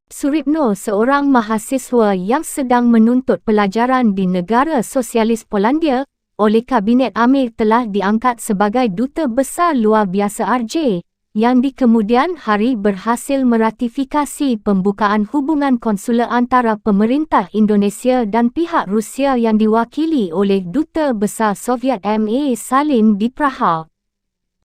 Suripno, seorang mahasiswa yang sedang menuntut pelajaran di negara sosialis Polandia, oleh Kabinet Amir telah diangkat sebagai Duta Besar Luar Biasa RJ, yang di kemudian hari berhasil meratifikasi pembukaan hubungan konsular antara pemerintah Indonesia dan pihak Rusia yang diwakili oleh Duta Besar Soviet M.A. Salim di Praha.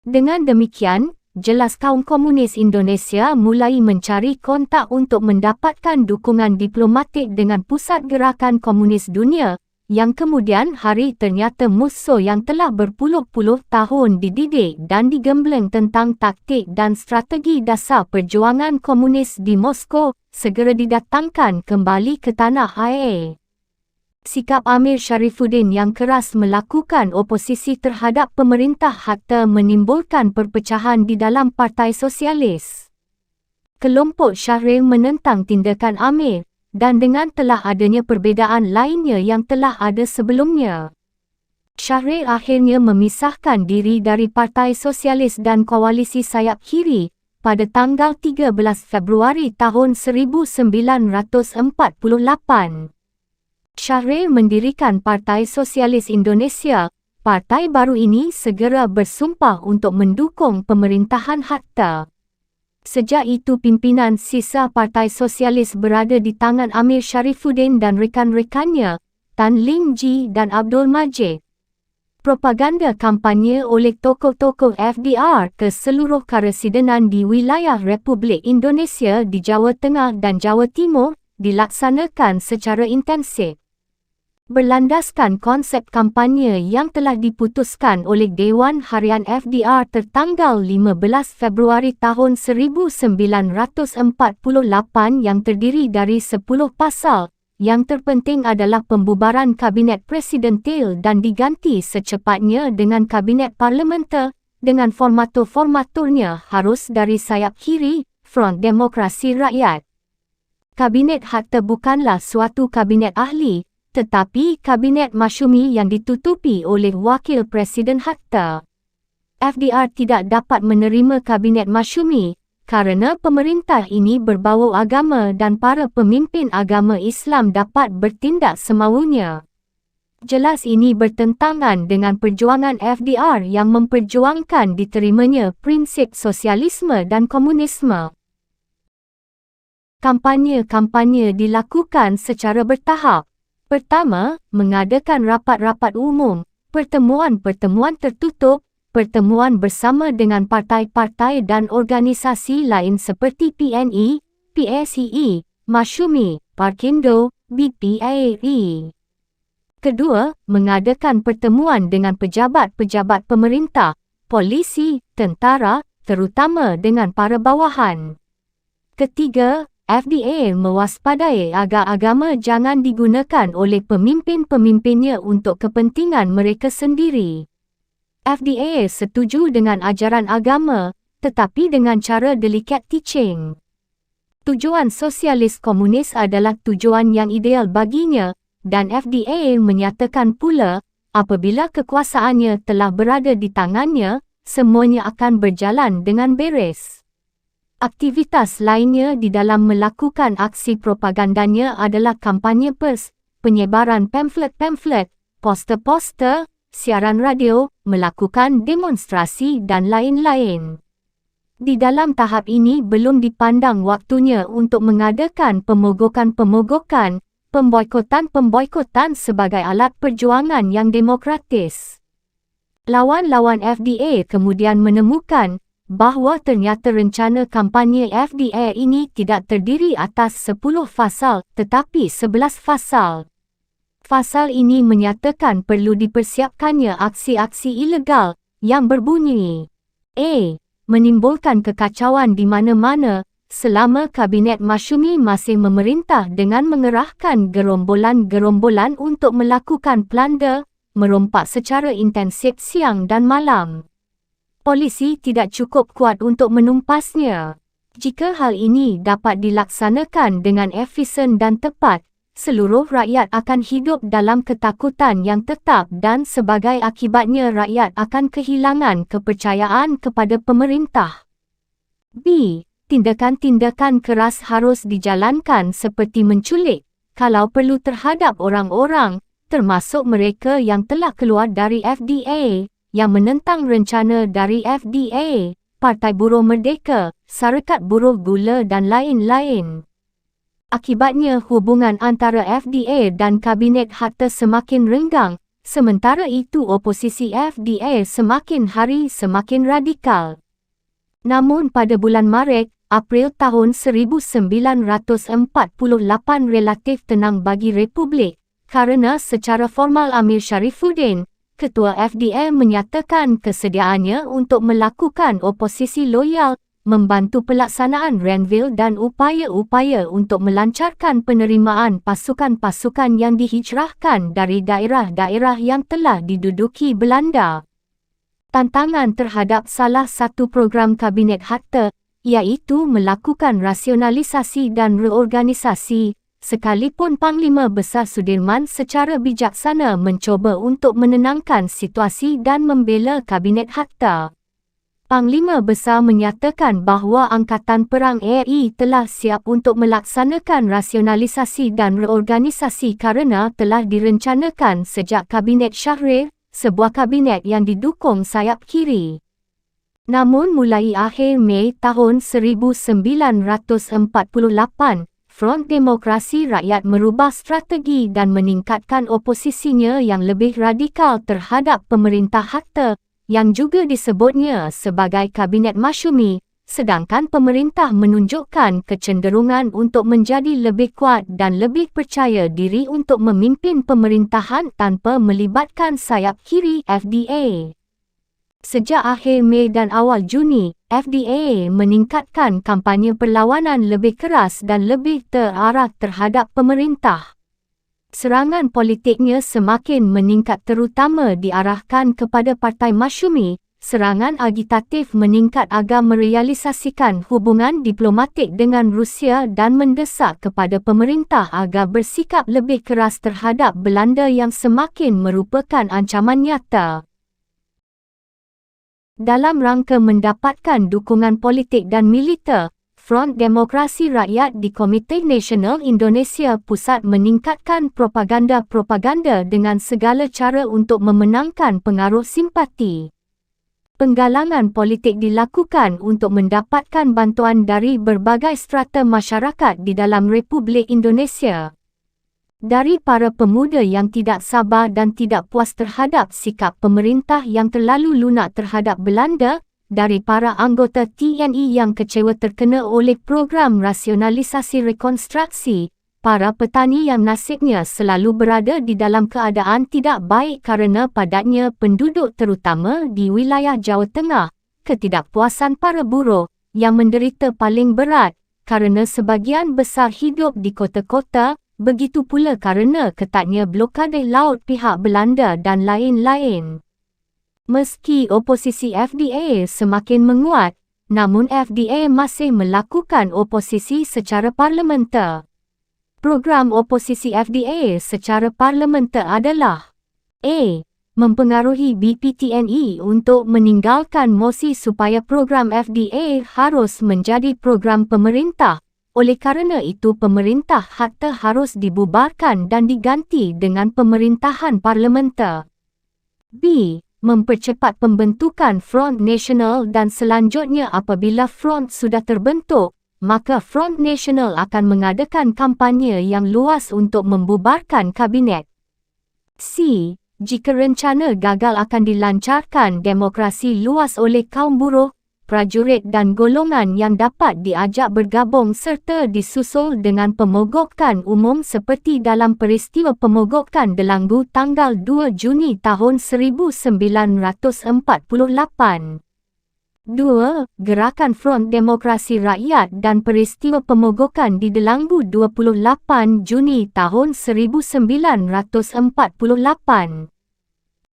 Dengan demikian, jelas kaum komunis Indonesia mulai mencari kontak untuk mendapatkan dukungan diplomatik dengan Pusat Gerakan Komunis Dunia, yang kemudian hari ternyata musuh yang telah berpuluh-puluh tahun dididik dan digembleng tentang taktik dan strategi dasar perjuangan komunis di Moskow, segera didatangkan kembali ke tanah air. Sikap Amir Sharifuddin yang keras melakukan oposisi terhadap pemerintah Hatta menimbulkan perpecahan di dalam Partai Sosialis. Kelompok Syahrir menentang tindakan Amir, dan dengan telah adanya perbezaan lainnya yang telah ada sebelumnya. Syahrir akhirnya memisahkan diri dari Partai Sosialis dan koalisi sayap kiri pada tanggal 13 Februari tahun 1948. Syahrir mendirikan Partai Sosialis Indonesia. Partai baru ini segera bersumpah untuk mendukung pemerintahan Hatta. Sejak itu pimpinan sisa Partai Sosialis berada di tangan Amir Sharifuddin dan rekan-rekannya, Tan Ling Ji dan Abdul Majid. Propaganda kampanye oleh tokoh-tokoh FDR ke seluruh karesidenan di wilayah Republik Indonesia di Jawa Tengah dan Jawa Timur dilaksanakan secara intensif. Berlandaskan konsep kampanye yang telah diputuskan oleh Dewan Harian FDR tertanggal 15 Februari tahun 1948 yang terdiri dari 10 pasal, yang terpenting adalah pembubaran Kabinet Presidentil dan diganti secepatnya dengan Kabinet Parlementer, dengan formatur-formaturnya harus dari sayap kiri, Front Demokrasi Rakyat. Kabinet Hatta bukanlah suatu kabinet ahli, tetapi Kabinet Masyumi yang ditutupi oleh Wakil Presiden Hatta. FDR tidak dapat menerima Kabinet Masyumi kerana pemerintah ini berbau agama dan para pemimpin agama Islam dapat bertindak semaunya. Jelas ini bertentangan dengan perjuangan FDR yang memperjuangkan diterimanya prinsip sosialisme dan komunisme. Kampanye dilakukan secara bertahap. Pertama, mengadakan rapat-rapat umum, pertemuan-pertemuan tertutup, pertemuan bersama dengan partai-partai dan organisasi lain seperti PNI, PSEE, Masyumi, Parkindo, BPAE. Kedua, mengadakan pertemuan dengan pejabat-pejabat pemerintah, polisi, tentara, terutama dengan para bawahan. Ketiga, FDA mewaspadai agar agama jangan digunakan oleh pemimpin-pemimpinnya untuk kepentingan mereka sendiri. FDA setuju dengan ajaran agama, tetapi dengan cara delicate teaching. Tujuan sosialis komunis adalah tujuan yang ideal baginya, dan FDA menyatakan pula, apabila kekuasaannya telah berada di tangannya, semuanya akan berjalan dengan beres. Aktivitas lainnya di dalam melakukan aksi propagandanya adalah kampanye pers, penyebaran pamflet-pamflet, poster-poster, siaran radio, melakukan demonstrasi dan lain-lain. Di dalam tahap ini belum dipandang waktunya untuk mengadakan pemogokan-pemogokan, pemboikotan sebagai alat perjuangan yang demokratis. Lawan-lawan FDA kemudian menemukan bahawa ternyata rencana kampanye FDA ini tidak terdiri atas 10 fasal tetapi 11 fasal. Fasal ini menyatakan perlu dipersiapkannya aksi-aksi ilegal yang berbunyi A. Menimbulkan kekacauan di mana-mana selama Kabinet Masyumi masih memerintah dengan mengerahkan gerombolan-gerombolan untuk melakukan plunder, merompak secara intensif siang dan malam. Polisi tidak cukup kuat untuk menumpasnya. Jika hal ini dapat dilaksanakan dengan efisien dan tepat, seluruh rakyat akan hidup dalam ketakutan yang tetap dan sebagai akibatnya rakyat akan kehilangan kepercayaan kepada pemerintah. B. Tindakan-tindakan keras harus dijalankan seperti menculik, kalau perlu terhadap orang-orang, termasuk mereka yang telah keluar dari FDA, yang menentang rencana dari FDA, Partai Buruh Merdeka, Syarikat Buruh Gula dan lain-lain. Akibatnya hubungan antara FDA dan Kabinet Harta semakin renggang, sementara itu oposisi FDA semakin hari semakin radikal. Namun pada bulan Maret, April tahun 1948 relatif tenang bagi Republik, kerana secara formal Amir Sharifuddin, Ketua FDA menyatakan kesediaannya untuk melakukan oposisi loyal, membantu pelaksanaan Renville dan upaya-upaya untuk melancarkan penerimaan pasukan-pasukan yang dihijrahkan dari daerah-daerah yang telah diduduki Belanda. Tantangan terhadap salah satu program Kabinet Harta, iaitu melakukan rasionalisasi dan reorganisasi, sekalipun Panglima Besar Sudirman secara bijaksana mencuba untuk menenangkan situasi dan membela Kabinet Harta. Panglima Besar menyatakan bahawa Angkatan Perang RI telah siap untuk melaksanakan rasionalisasi dan reorganisasi kerana telah direncanakan sejak Kabinet Syahrir, sebuah kabinet yang didukung sayap kiri. Namun mulai akhir Mei tahun 1948, Front Demokrasi Rakyat merubah strategi dan meningkatkan oposisinya yang lebih radikal terhadap pemerintah Harta, yang juga disebutnya sebagai Kabinet Masyumi, sedangkan pemerintah menunjukkan kecenderungan untuk menjadi lebih kuat dan lebih percaya diri untuk memimpin pemerintahan tanpa melibatkan sayap kiri FDA. Sejak akhir Mei dan awal Juni, FDA meningkatkan kampanye perlawanan lebih keras dan lebih terarah terhadap pemerintah. Serangan politiknya semakin meningkat terutama diarahkan kepada Partai Masyumi. Serangan agitatif meningkat agar merealisasikan hubungan diplomatik dengan Rusia dan mendesak kepada pemerintah agar bersikap lebih keras terhadap Belanda yang semakin merupakan ancaman nyata. Dalam rangka mendapatkan dukungan politik dan militer, Front Demokrasi Rakyat di Komite Nasional Indonesia Pusat meningkatkan propaganda-propaganda dengan segala cara untuk memenangkan pengaruh simpati. Penggalangan politik dilakukan untuk mendapatkan bantuan dari berbagai strata masyarakat di dalam Republik Indonesia. Dari para pemuda yang tidak sabar dan tidak puas terhadap sikap pemerintah yang terlalu lunak terhadap Belanda, dari para anggota TNI yang kecewa terkena oleh program rasionalisasi rekonstruksi, para petani yang nasibnya selalu berada di dalam keadaan tidak baik kerana padatnya penduduk terutama di wilayah Jawa Tengah, ketidakpuasan para buruh yang menderita paling berat kerana sebahagian besar hidup di kota-kota, begitu pula kerana ketatnya blokade laut pihak Belanda dan lain-lain. Meski oposisi FDA semakin menguat, namun FDA masih melakukan oposisi secara parlementer. Program oposisi FDA secara parlementer adalah A. Mempengaruhi BPTNI untuk meninggalkan mosi supaya program FDA harus menjadi program pemerintah. Oleh kerana itu pemerintah hatta harus dibubarkan dan diganti dengan pemerintahan parlementer. B. Mempercepat pembentukan Front Nasional dan selanjutnya apabila front sudah terbentuk, maka Front Nasional akan mengadakan kampanye yang luas untuk membubarkan kabinet. C. Jika rencana gagal akan dilancarkan demokrasi luas oleh kaum buruh, prajurit dan golongan yang dapat diajak bergabung serta disusul dengan pemogokan umum seperti dalam peristiwa pemogokan Delanggu tanggal 2 Juni tahun 1948. 2. Gerakan Front Demokrasi Rakyat dan peristiwa pemogokan di Delanggu 28 Juni tahun 1948.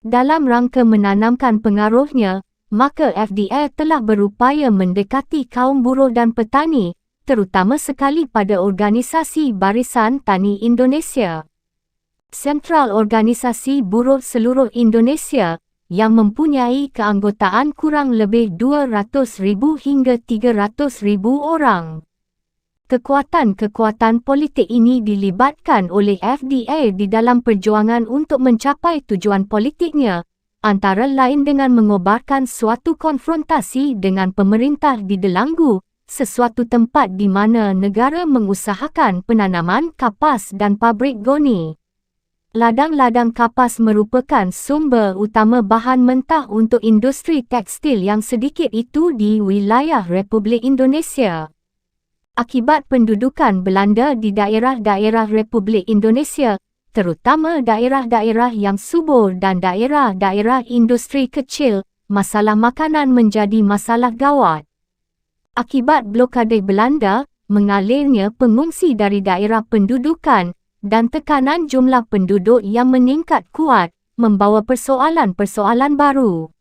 Dalam rangka menanamkan pengaruhnya, maka FDA telah berupaya mendekati kaum buruh dan petani, terutama sekali pada Organisasi Barisan Tani Indonesia. Sentral Organisasi Buruh Seluruh Indonesia, yang mempunyai keanggotaan kurang lebih 200,000 hingga 300,000 orang. Kekuatan-kekuatan politik ini dilibatkan oleh FDA di dalam perjuangan untuk mencapai tujuan politiknya, antara lain dengan mengobarkan suatu konfrontasi dengan pemerintah di Delanggu, sesuatu tempat di mana negara mengusahakan penanaman kapas dan pabrik goni. Ladang-ladang kapas merupakan sumber utama bahan mentah untuk industri tekstil yang sedikit itu di wilayah Republik Indonesia. Akibat pendudukan Belanda di daerah-daerah Republik Indonesia, terutama daerah-daerah yang subur dan daerah-daerah industri kecil, masalah makanan menjadi masalah gawat. Akibat blokade Belanda, mengalirnya pengungsi dari daerah pendudukan dan tekanan jumlah penduduk yang meningkat kuat, membawa persoalan-persoalan baru.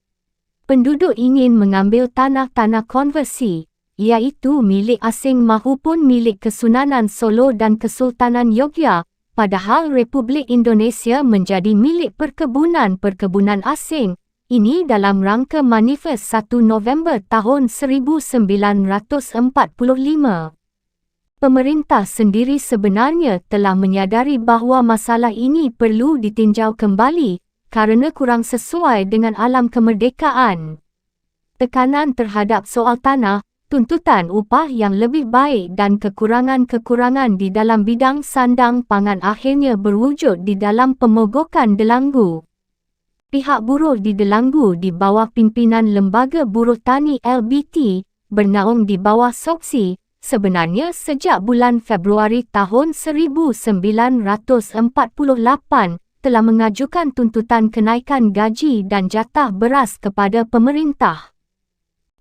Penduduk ingin mengambil tanah-tanah konversi, iaitu milik asing maupun milik Kesunanan Solo dan Kesultanan Yogyakarta, padahal Republik Indonesia menjadi milik perkebunan-perkebunan asing, ini dalam rangka Manifest 1 November tahun 1945. Pemerintah sendiri sebenarnya telah menyadari bahawa masalah ini perlu ditinjau kembali kerana kurang sesuai dengan alam kemerdekaan. Tekanan terhadap soal tanah, tuntutan upah yang lebih baik dan kekurangan-kekurangan di dalam bidang sandang pangan akhirnya berwujud di dalam pemogokan Delanggu. Pihak buruh di Delanggu di bawah pimpinan Lembaga Buruh Tani LBT, bernaung di bawah SOKSI, sebenarnya sejak bulan Februari tahun 1948, telah mengajukan tuntutan kenaikan gaji dan jatah beras kepada pemerintah.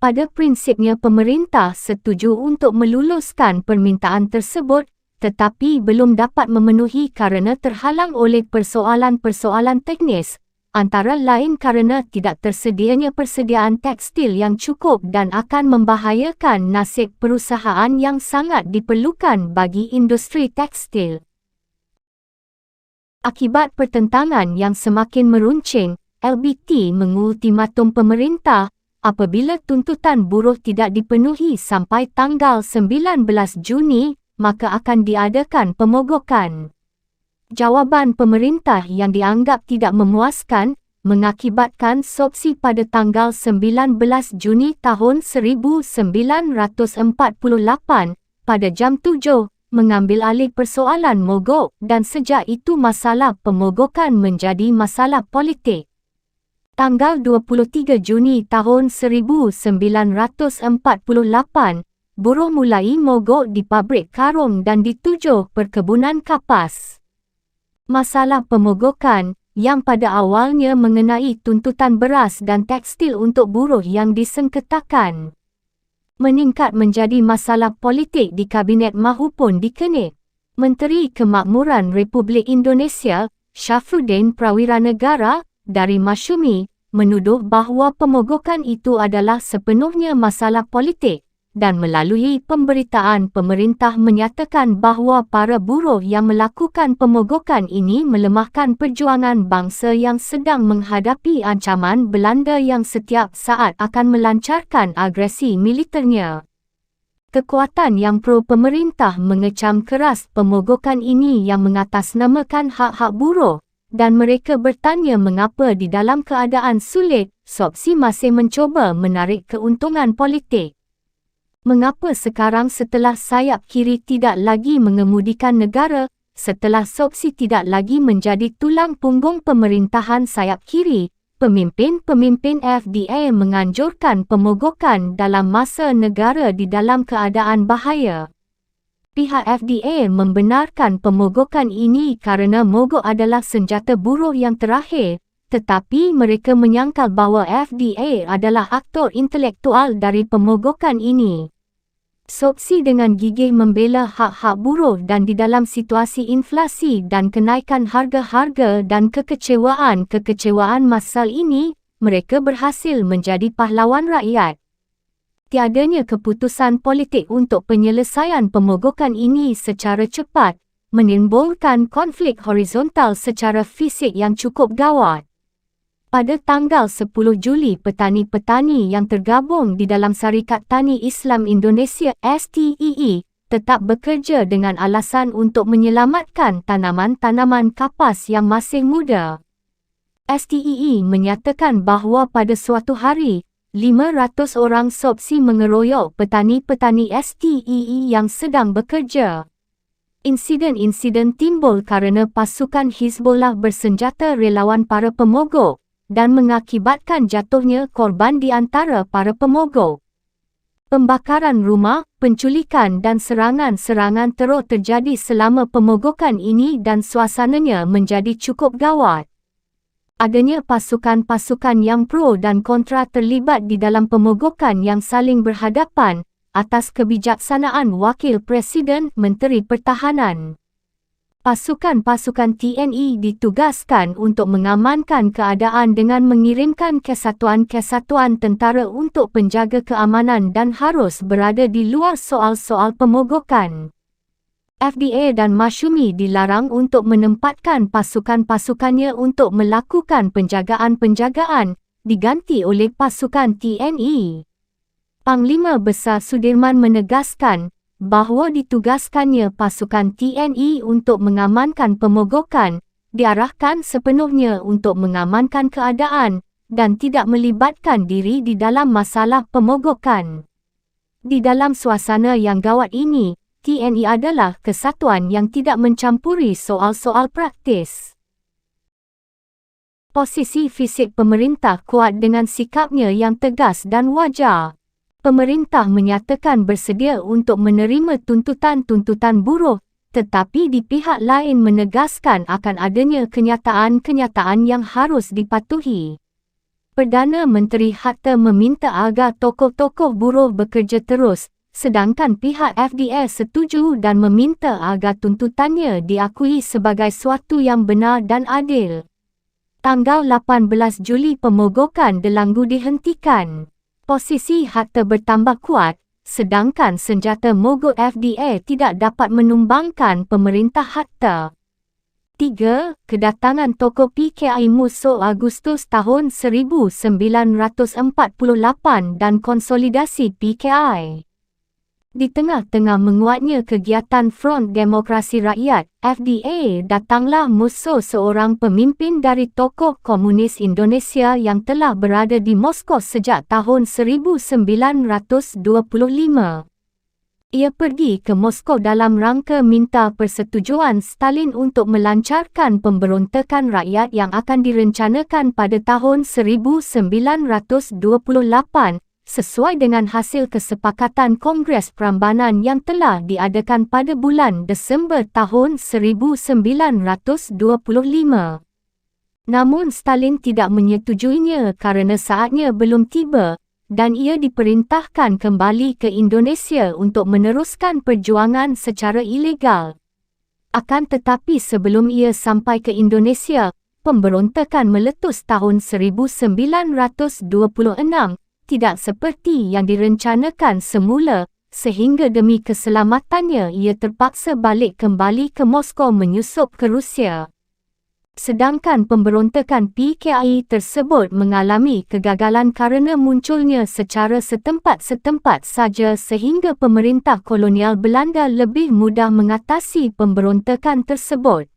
Pada prinsipnya pemerintah setuju untuk meluluskan permintaan tersebut, tetapi belum dapat memenuhi kerana terhalang oleh persoalan-persoalan teknis, antara lain kerana tidak tersedianya persediaan tekstil yang cukup dan akan membahayakan nasib perusahaan yang sangat diperlukan bagi industri tekstil. Akibat pertentangan yang semakin meruncing, LBT mengultimatum pemerintah apabila tuntutan buruh tidak dipenuhi sampai tanggal 19 Juni, maka akan diadakan pemogokan. Jawaban pemerintah yang dianggap tidak memuaskan mengakibatkan SOPSI pada tanggal 19 Juni tahun 1948 pada jam 7 mengambil alih persoalan mogok dan sejak itu masalah pemogokan menjadi masalah politik. Tanggal 23 Juni tahun 1948, buruh mulai mogok di pabrik karung dan di 7 perkebunan kapas. Masalah pemogokan yang pada awalnya mengenai tuntutan beras dan tekstil untuk buruh yang disengketakan, meningkat menjadi masalah politik di Kabinet mahupun di Kenik. Menteri Kemakmuran Republik Indonesia, Syafruddin Prawiranegara, dari Masyumi, menuduh bahawa pemogokan itu adalah sepenuhnya masalah politik dan melalui pemberitaan pemerintah menyatakan bahawa para buruh yang melakukan pemogokan ini melemahkan perjuangan bangsa yang sedang menghadapi ancaman Belanda yang setiap saat akan melancarkan agresi militernya. Kekuatan yang pro-pemerintah mengecam keras pemogokan ini yang mengatasnamakan hak-hak buruh dan mereka bertanya mengapa di dalam keadaan sulit, SOPSI masih mencuba menarik keuntungan politik. Mengapa sekarang setelah sayap kiri tidak lagi mengemudikan negara, setelah SOPSI tidak lagi menjadi tulang punggung pemerintahan sayap kiri, pemimpin-pemimpin FDA menganjurkan pemogokan dalam masa negara di dalam keadaan bahaya. Pihak FDA membenarkan pemogokan ini kerana mogok adalah senjata buruh yang terakhir, tetapi mereka menyangkal bahawa FDA adalah aktor intelektual dari pemogokan ini. SOPSI dengan gigih membela hak-hak buruh dan di dalam situasi inflasi dan kenaikan harga-harga dan kekecewaan massal ini, mereka berhasil menjadi pahlawan rakyat. Tiadanya keputusan politik untuk penyelesaian pemogokan ini secara cepat, menimbulkan konflik horizontal secara fisik yang cukup gawat. Pada tanggal 10 Juli, petani-petani yang tergabung di dalam Syarikat Tani Islam Indonesia (STII) tetap bekerja dengan alasan untuk menyelamatkan tanaman-tanaman kapas yang masih muda. STII menyatakan bahawa pada suatu hari, 500 orang SOPSI mengeroyok petani-petani STII yang sedang bekerja. Insiden-insiden timbul kerana pasukan Hizbullah bersenjata relawan para pemogok dan mengakibatkan jatuhnya korban di antara para pemogok. Pembakaran rumah, penculikan dan serangan-serangan teruk terjadi selama pemogokan ini dan suasananya menjadi cukup gawat. Adanya pasukan-pasukan yang pro dan kontra terlibat di dalam pemogokan yang saling berhadapan atas kebijaksanaan Wakil Presiden Menteri Pertahanan. Pasukan-pasukan TNI ditugaskan untuk mengamankan keadaan dengan mengirimkan kesatuan-kesatuan tentara untuk penjaga keamanan dan harus berada di luar soal-soal pemogokan. FDA dan Masyumi dilarang untuk menempatkan pasukan-pasukannya untuk melakukan penjagaan-penjagaan, diganti oleh pasukan TNI. Panglima Besar Sudirman menegaskan bahawa ditugaskannya pasukan TNI untuk mengamankan pemogokan, diarahkan sepenuhnya untuk mengamankan keadaan dan tidak melibatkan diri di dalam masalah pemogokan. Di dalam suasana yang gawat ini, TNI adalah kesatuan yang tidak mencampuri soal-soal praktis. Posisi fisik pemerintah kuat dengan sikapnya yang tegas dan wajar. Pemerintah menyatakan bersedia untuk menerima tuntutan-tuntutan buruh, tetapi di pihak lain menegaskan akan adanya kenyataan-kenyataan yang harus dipatuhi. Perdana Menteri Hatta meminta agar tokoh-tokoh buruh bekerja terus, sedangkan pihak FDA setuju dan meminta agar tuntutannya diakui sebagai suatu yang benar dan adil. Tanggal 18 Juli pemogokan Delanggu dihentikan. Posisi Hatta bertambah kuat, sedangkan senjata mogok FDA tidak dapat menumbangkan pemerintah Hatta. 3. Kedatangan tokoh PKI musuh Agustus tahun 1948 dan konsolidasi PKI. Di tengah-tengah menguatnya kegiatan Front Demokrasi Rakyat, FDA, datanglah musuh seorang pemimpin dari tokoh komunis Indonesia yang telah berada di Moskow sejak tahun 1925. Ia pergi ke Moskow dalam rangka minta persetujuan Stalin untuk melancarkan pemberontakan rakyat yang akan direncanakan pada tahun 1928. Sesuai dengan hasil kesepakatan Kongres Prambanan yang telah diadakan pada bulan Desember tahun 1925. Namun Stalin tidak menyetujuinya kerana saatnya belum tiba dan ia diperintahkan kembali ke Indonesia untuk meneruskan perjuangan secara ilegal. Akan tetapi sebelum ia sampai ke Indonesia, pemberontakan meletus tahun 1926. Tidak seperti yang direncanakan semula, sehingga demi keselamatannya ia terpaksa balik kembali ke Moskow menyusup ke Rusia. Sedangkan pemberontakan PKI tersebut mengalami kegagalan kerana munculnya secara setempat-setempat saja sehingga pemerintah kolonial Belanda lebih mudah mengatasi pemberontakan tersebut.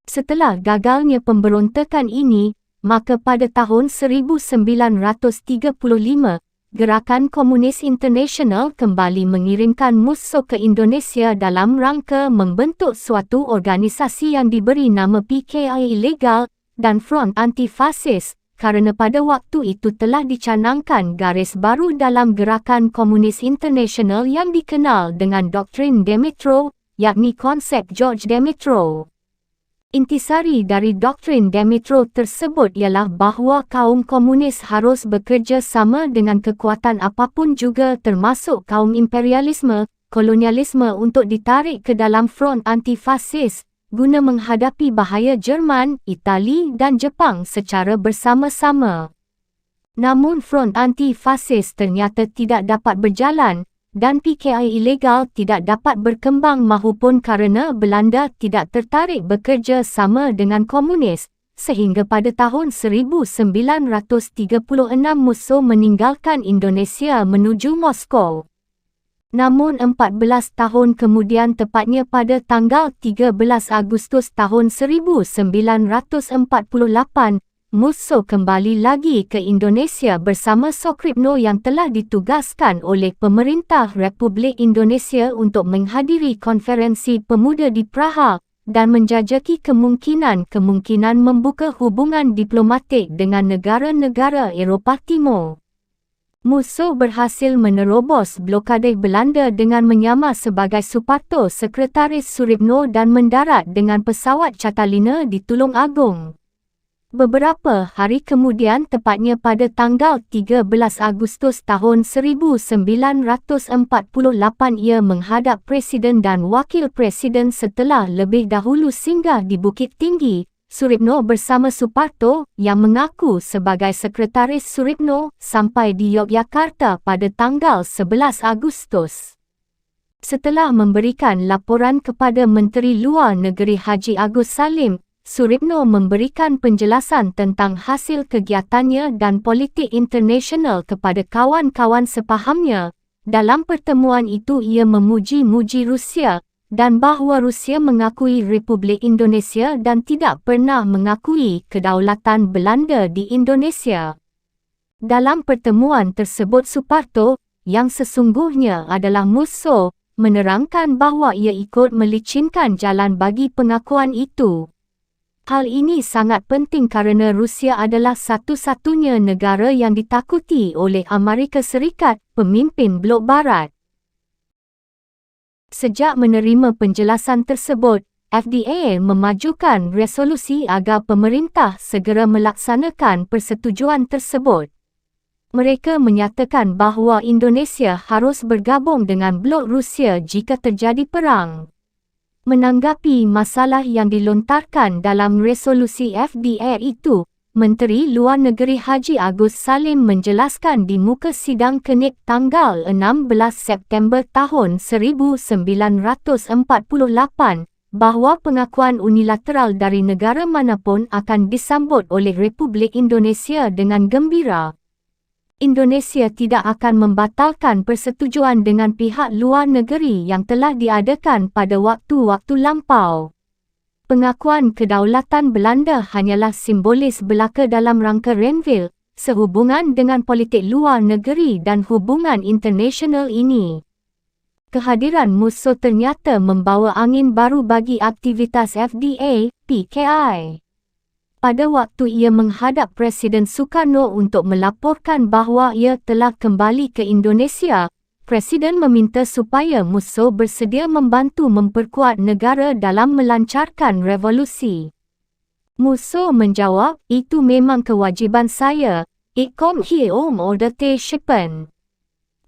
Setelah gagalnya pemberontakan ini, maka pada tahun 1935, Gerakan Komunis Internasional kembali mengirimkan musuh ke Indonesia dalam rangka membentuk suatu organisasi yang diberi nama PKI Ilegal dan Front Anti-Fasis, kerana pada waktu itu telah dicanangkan garis baru dalam Gerakan Komunis Internasional yang dikenal dengan Doktrin Demetro, yakni konsep George Demetro. Intisari dari doktrin Demetro tersebut ialah bahawa kaum komunis harus bekerja sama dengan kekuatan apapun juga termasuk kaum imperialisme, kolonialisme untuk ditarik ke dalam front anti-fasis guna menghadapi bahaya Jerman, Itali dan Jepang secara bersama-sama. Namun front anti-fasis ternyata tidak dapat berjalan dan PKI ilegal tidak dapat berkembang mahupun kerana Belanda tidak tertarik bekerja sama dengan komunis, sehingga pada tahun 1936 musuh meninggalkan Indonesia menuju Moskow. Namun 14 tahun kemudian tepatnya pada tanggal 13 Agustus tahun 1948, musuh kembali lagi ke Indonesia bersama Soekarno yang telah ditugaskan oleh pemerintah Republik Indonesia untuk menghadiri konferensi pemuda di Praha dan menjajaki kemungkinan membuka hubungan diplomatik dengan negara-negara Eropah Timur. Musuh berhasil menerobos blokade Belanda dengan menyamar sebagai Suparto Sekretaris Suripno dan mendarat dengan pesawat Catalina di Tulung Agung. Beberapa hari kemudian tepatnya pada tanggal 13 Agustus tahun 1948 ia menghadap Presiden dan Wakil Presiden setelah lebih dahulu singgah di Bukit Tinggi. Suripno bersama Suparto yang mengaku sebagai Sekretaris Suripno sampai di Yogyakarta pada tanggal 11 Agustus. Setelah memberikan laporan kepada Menteri Luar Negeri Haji Agus Salim, Suripno memberikan penjelasan tentang hasil kegiatannya dan politik internasional kepada kawan-kawan sepahamnya. Dalam pertemuan itu ia memuji-muji Rusia dan bahawa Rusia mengakui Republik Indonesia dan tidak pernah mengakui kedaulatan Belanda di Indonesia. Dalam pertemuan tersebut Suparto, yang sesungguhnya adalah musuh, menerangkan bahawa ia ikut melicinkan jalan bagi pengakuan itu. Hal ini sangat penting kerana Rusia adalah satu-satunya negara yang ditakuti oleh Amerika Serikat, pemimpin Blok Barat. Sejak menerima penjelasan tersebut, FDA memajukan resolusi agar pemerintah segera melaksanakan persetujuan tersebut. Mereka menyatakan bahawa Indonesia harus bergabung dengan Blok Rusia jika terjadi perang. Menanggapi masalah yang dilontarkan dalam resolusi FDA itu, Menteri Luar Negeri Haji Agus Salim menjelaskan di muka sidang Kenik tanggal 16 September tahun 1948 bahawa pengakuan unilateral dari negara manapun akan disambut oleh Republik Indonesia dengan gembira. Indonesia tidak akan membatalkan persetujuan dengan pihak luar negeri yang telah diadakan pada waktu-waktu lampau. Pengakuan kedaulatan Belanda hanyalah simbolis belaka dalam rangka Renville, sehubungan dengan politik luar negeri dan hubungan internasional ini. Kehadiran Musso ternyata membawa angin baru bagi aktivitas FDA, PKI. Pada waktu ia menghadap Presiden Sukarno untuk melaporkan bahawa ia telah kembali ke Indonesia, Presiden meminta supaya Musso bersedia membantu memperkuat negara dalam melancarkan revolusi. Musso menjawab, "Itu memang kewajiban saya. It come here om order te shippen."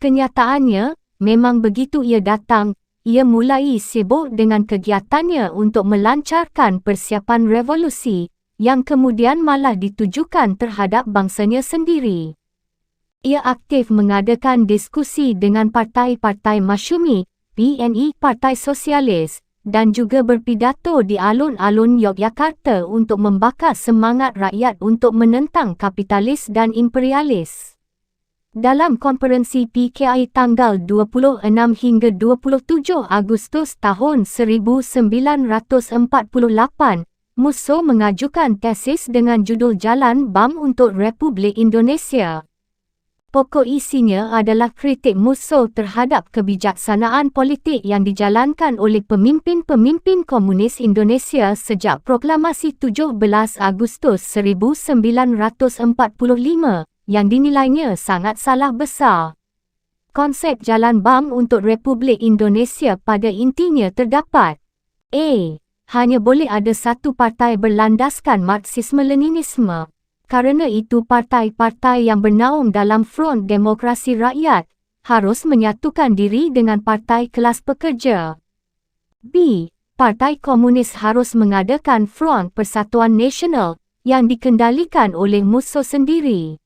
Kenyataannya, memang begitu ia datang, ia mulai sibuk dengan kegiatannya untuk melancarkan persiapan revolusi, yang kemudian malah ditujukan terhadap bangsanya sendiri. Ia aktif mengadakan diskusi dengan partai-partai Masyumi, PNI Partai Sosialis, dan juga berpidato di alun-alun Yogyakarta untuk membakar semangat rakyat untuk menentang kapitalis dan imperialis. Dalam konferensi PKI tanggal 26 hingga 27 Agustus tahun 1948, Musso mengajukan tesis dengan judul Jalan BAM untuk Republik Indonesia. Pokok isinya adalah kritik Musso terhadap kebijaksanaan politik yang dijalankan oleh pemimpin-pemimpin komunis Indonesia sejak proklamasi 17 Agustus 1945, yang dinilainya sangat salah besar. Konsep Jalan BAM untuk Republik Indonesia pada intinya terdapat: A. Hanya boleh ada satu partai berlandaskan Marxisme-Leninisme. Kerana itu partai-partai yang bernaung dalam Front Demokrasi Rakyat harus menyatukan diri dengan partai kelas pekerja. B. Partai Komunis harus mengadakan Front Persatuan Nasional yang dikendalikan oleh Musso sendiri.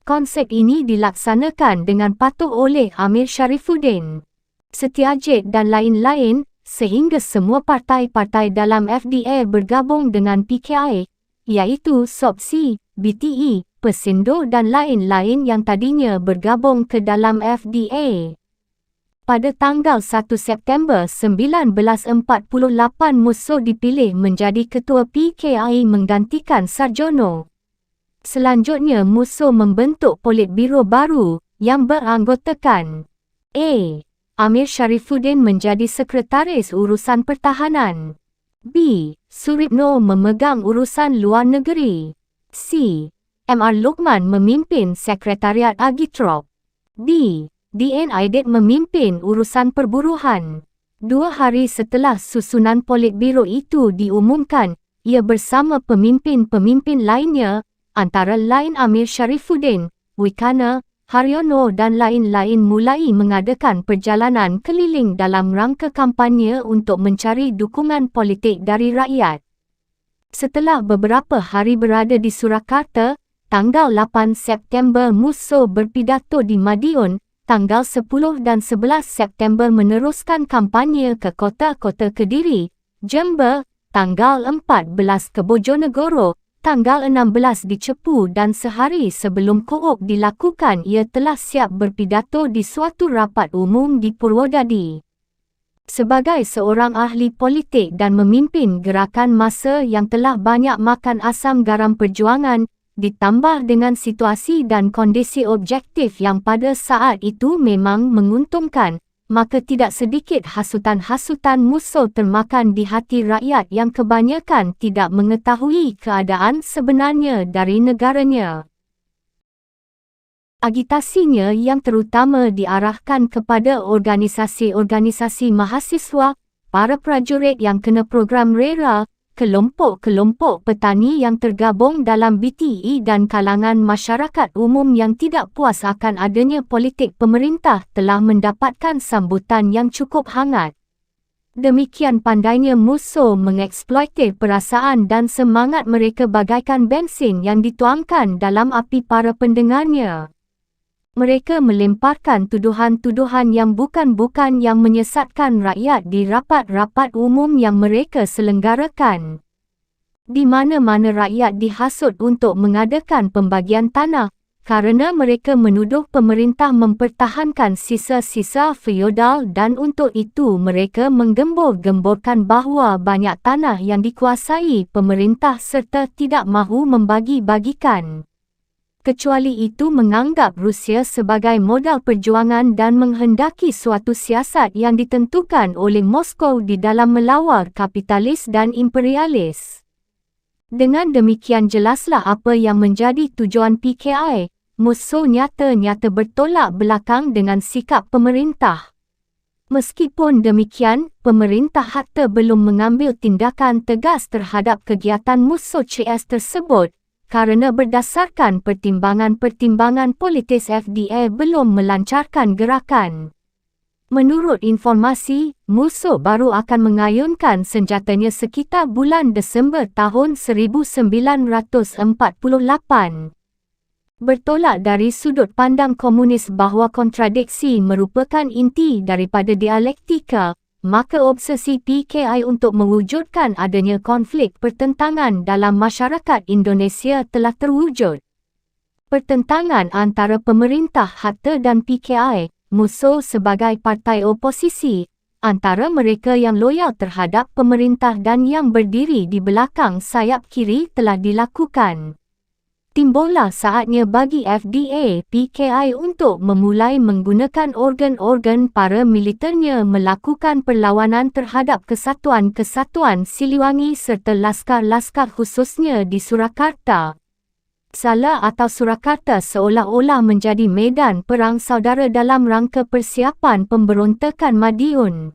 Konsep ini dilaksanakan dengan patuh oleh Amir Syarifuddin, Setiajid dan lain-lain, sehingga semua partai-partai dalam FDR bergabung dengan PKI, iaitu SOPSI, BTI, Persindo dan lain-lain yang tadinya bergabung ke dalam FDA. Pada tanggal 1 September 1948 Musso dipilih menjadi ketua PKI menggantikan Sarjono. Selanjutnya Musso membentuk Politbiro baru yang beranggotakan A. Amir Syarifuddin menjadi Sekretaris Urusan Pertahanan. B. Suritno memegang urusan luar negeri. C. M.R. Lokman memimpin Sekretariat Agitrop. D. D.N. Aidit memimpin urusan perburuhan. 2 hari setelah susunan Politbiro itu diumumkan, ia bersama pemimpin-pemimpin lainnya, antara lain Amir Syarifuddin, Wikana, Haryono dan lain-lain mulai mengadakan perjalanan keliling dalam rangka kampanye untuk mencari dukungan politik dari rakyat. Setelah beberapa hari berada di Surakarta, tanggal 8 September Musso berpidato di Madiun, tanggal 10 dan 11 September meneruskan kampanye ke kota-kota Kediri, Jember, tanggal 14 ke Bojonegoro, tanggal 16 di Cepu dan sehari sebelum Koop dilakukan ia telah siap berpidato di suatu rapat umum di Purwodadi. Sebagai seorang ahli politik dan memimpin gerakan massa yang telah banyak makan asam garam perjuangan, ditambah dengan situasi dan kondisi objektif yang pada saat itu memang menguntungkan, maka tidak sedikit hasutan-hasutan Musso termakan di hati rakyat yang kebanyakan tidak mengetahui keadaan sebenarnya dari negaranya. Agitasinya yang terutama diarahkan kepada organisasi-organisasi mahasiswa, para prajurit yang kena program RERA, kelompok-kelompok petani yang tergabung dalam BTI dan kalangan masyarakat umum yang tidak puas akan adanya politik pemerintah telah mendapatkan sambutan yang cukup hangat. Demikian pandainya Musso mengeksploitasi perasaan dan semangat mereka bagaikan bensin yang dituangkan dalam api para pendengarnya. Mereka melemparkan tuduhan-tuduhan yang bukan-bukan yang menyesatkan rakyat di rapat-rapat umum yang mereka selenggarakan. Di mana-mana rakyat dihasut untuk mengadakan pembagian tanah, kerana mereka menuduh pemerintah mempertahankan sisa-sisa feodal dan untuk itu mereka menggembor-gemborkan bahawa banyak tanah yang dikuasai pemerintah serta tidak mahu membagi-bagikan. Kecuali itu menganggap Rusia sebagai modal perjuangan dan menghendaki suatu siasat yang ditentukan oleh Moskow di dalam melawar kapitalis dan imperialis. Dengan demikian jelaslah apa yang menjadi tujuan PKI. Moskow nyata-nyata bertolak belakang dengan sikap pemerintah. Meskipun demikian, pemerintah hatta belum mengambil tindakan tegas terhadap kegiatan Moskow CS tersebut, kerana berdasarkan pertimbangan-pertimbangan politis FDA belum melancarkan gerakan. Menurut informasi, Moskow baru akan mengayunkan senjatanya sekitar bulan Disember tahun 1948. Bertolak dari sudut pandang komunis bahawa kontradiksi merupakan inti daripada dialektika, maka obsesi PKI untuk mewujudkan adanya konflik pertentangan dalam masyarakat Indonesia telah terwujud. Pertentangan antara pemerintah hatta dan PKI, Moskow sebagai partai oposisi, antara mereka yang loyal terhadap pemerintah dan yang berdiri di belakang sayap kiri telah dilakukan. Timbullah saatnya bagi FDA PKI untuk memulai menggunakan organ-organ paramiliternya melakukan perlawanan terhadap kesatuan-kesatuan Siliwangi serta laskar-laskar khususnya di Surakarta. Salah atau Surakarta seolah-olah menjadi medan perang saudara dalam rangka persiapan pemberontakan Madiun.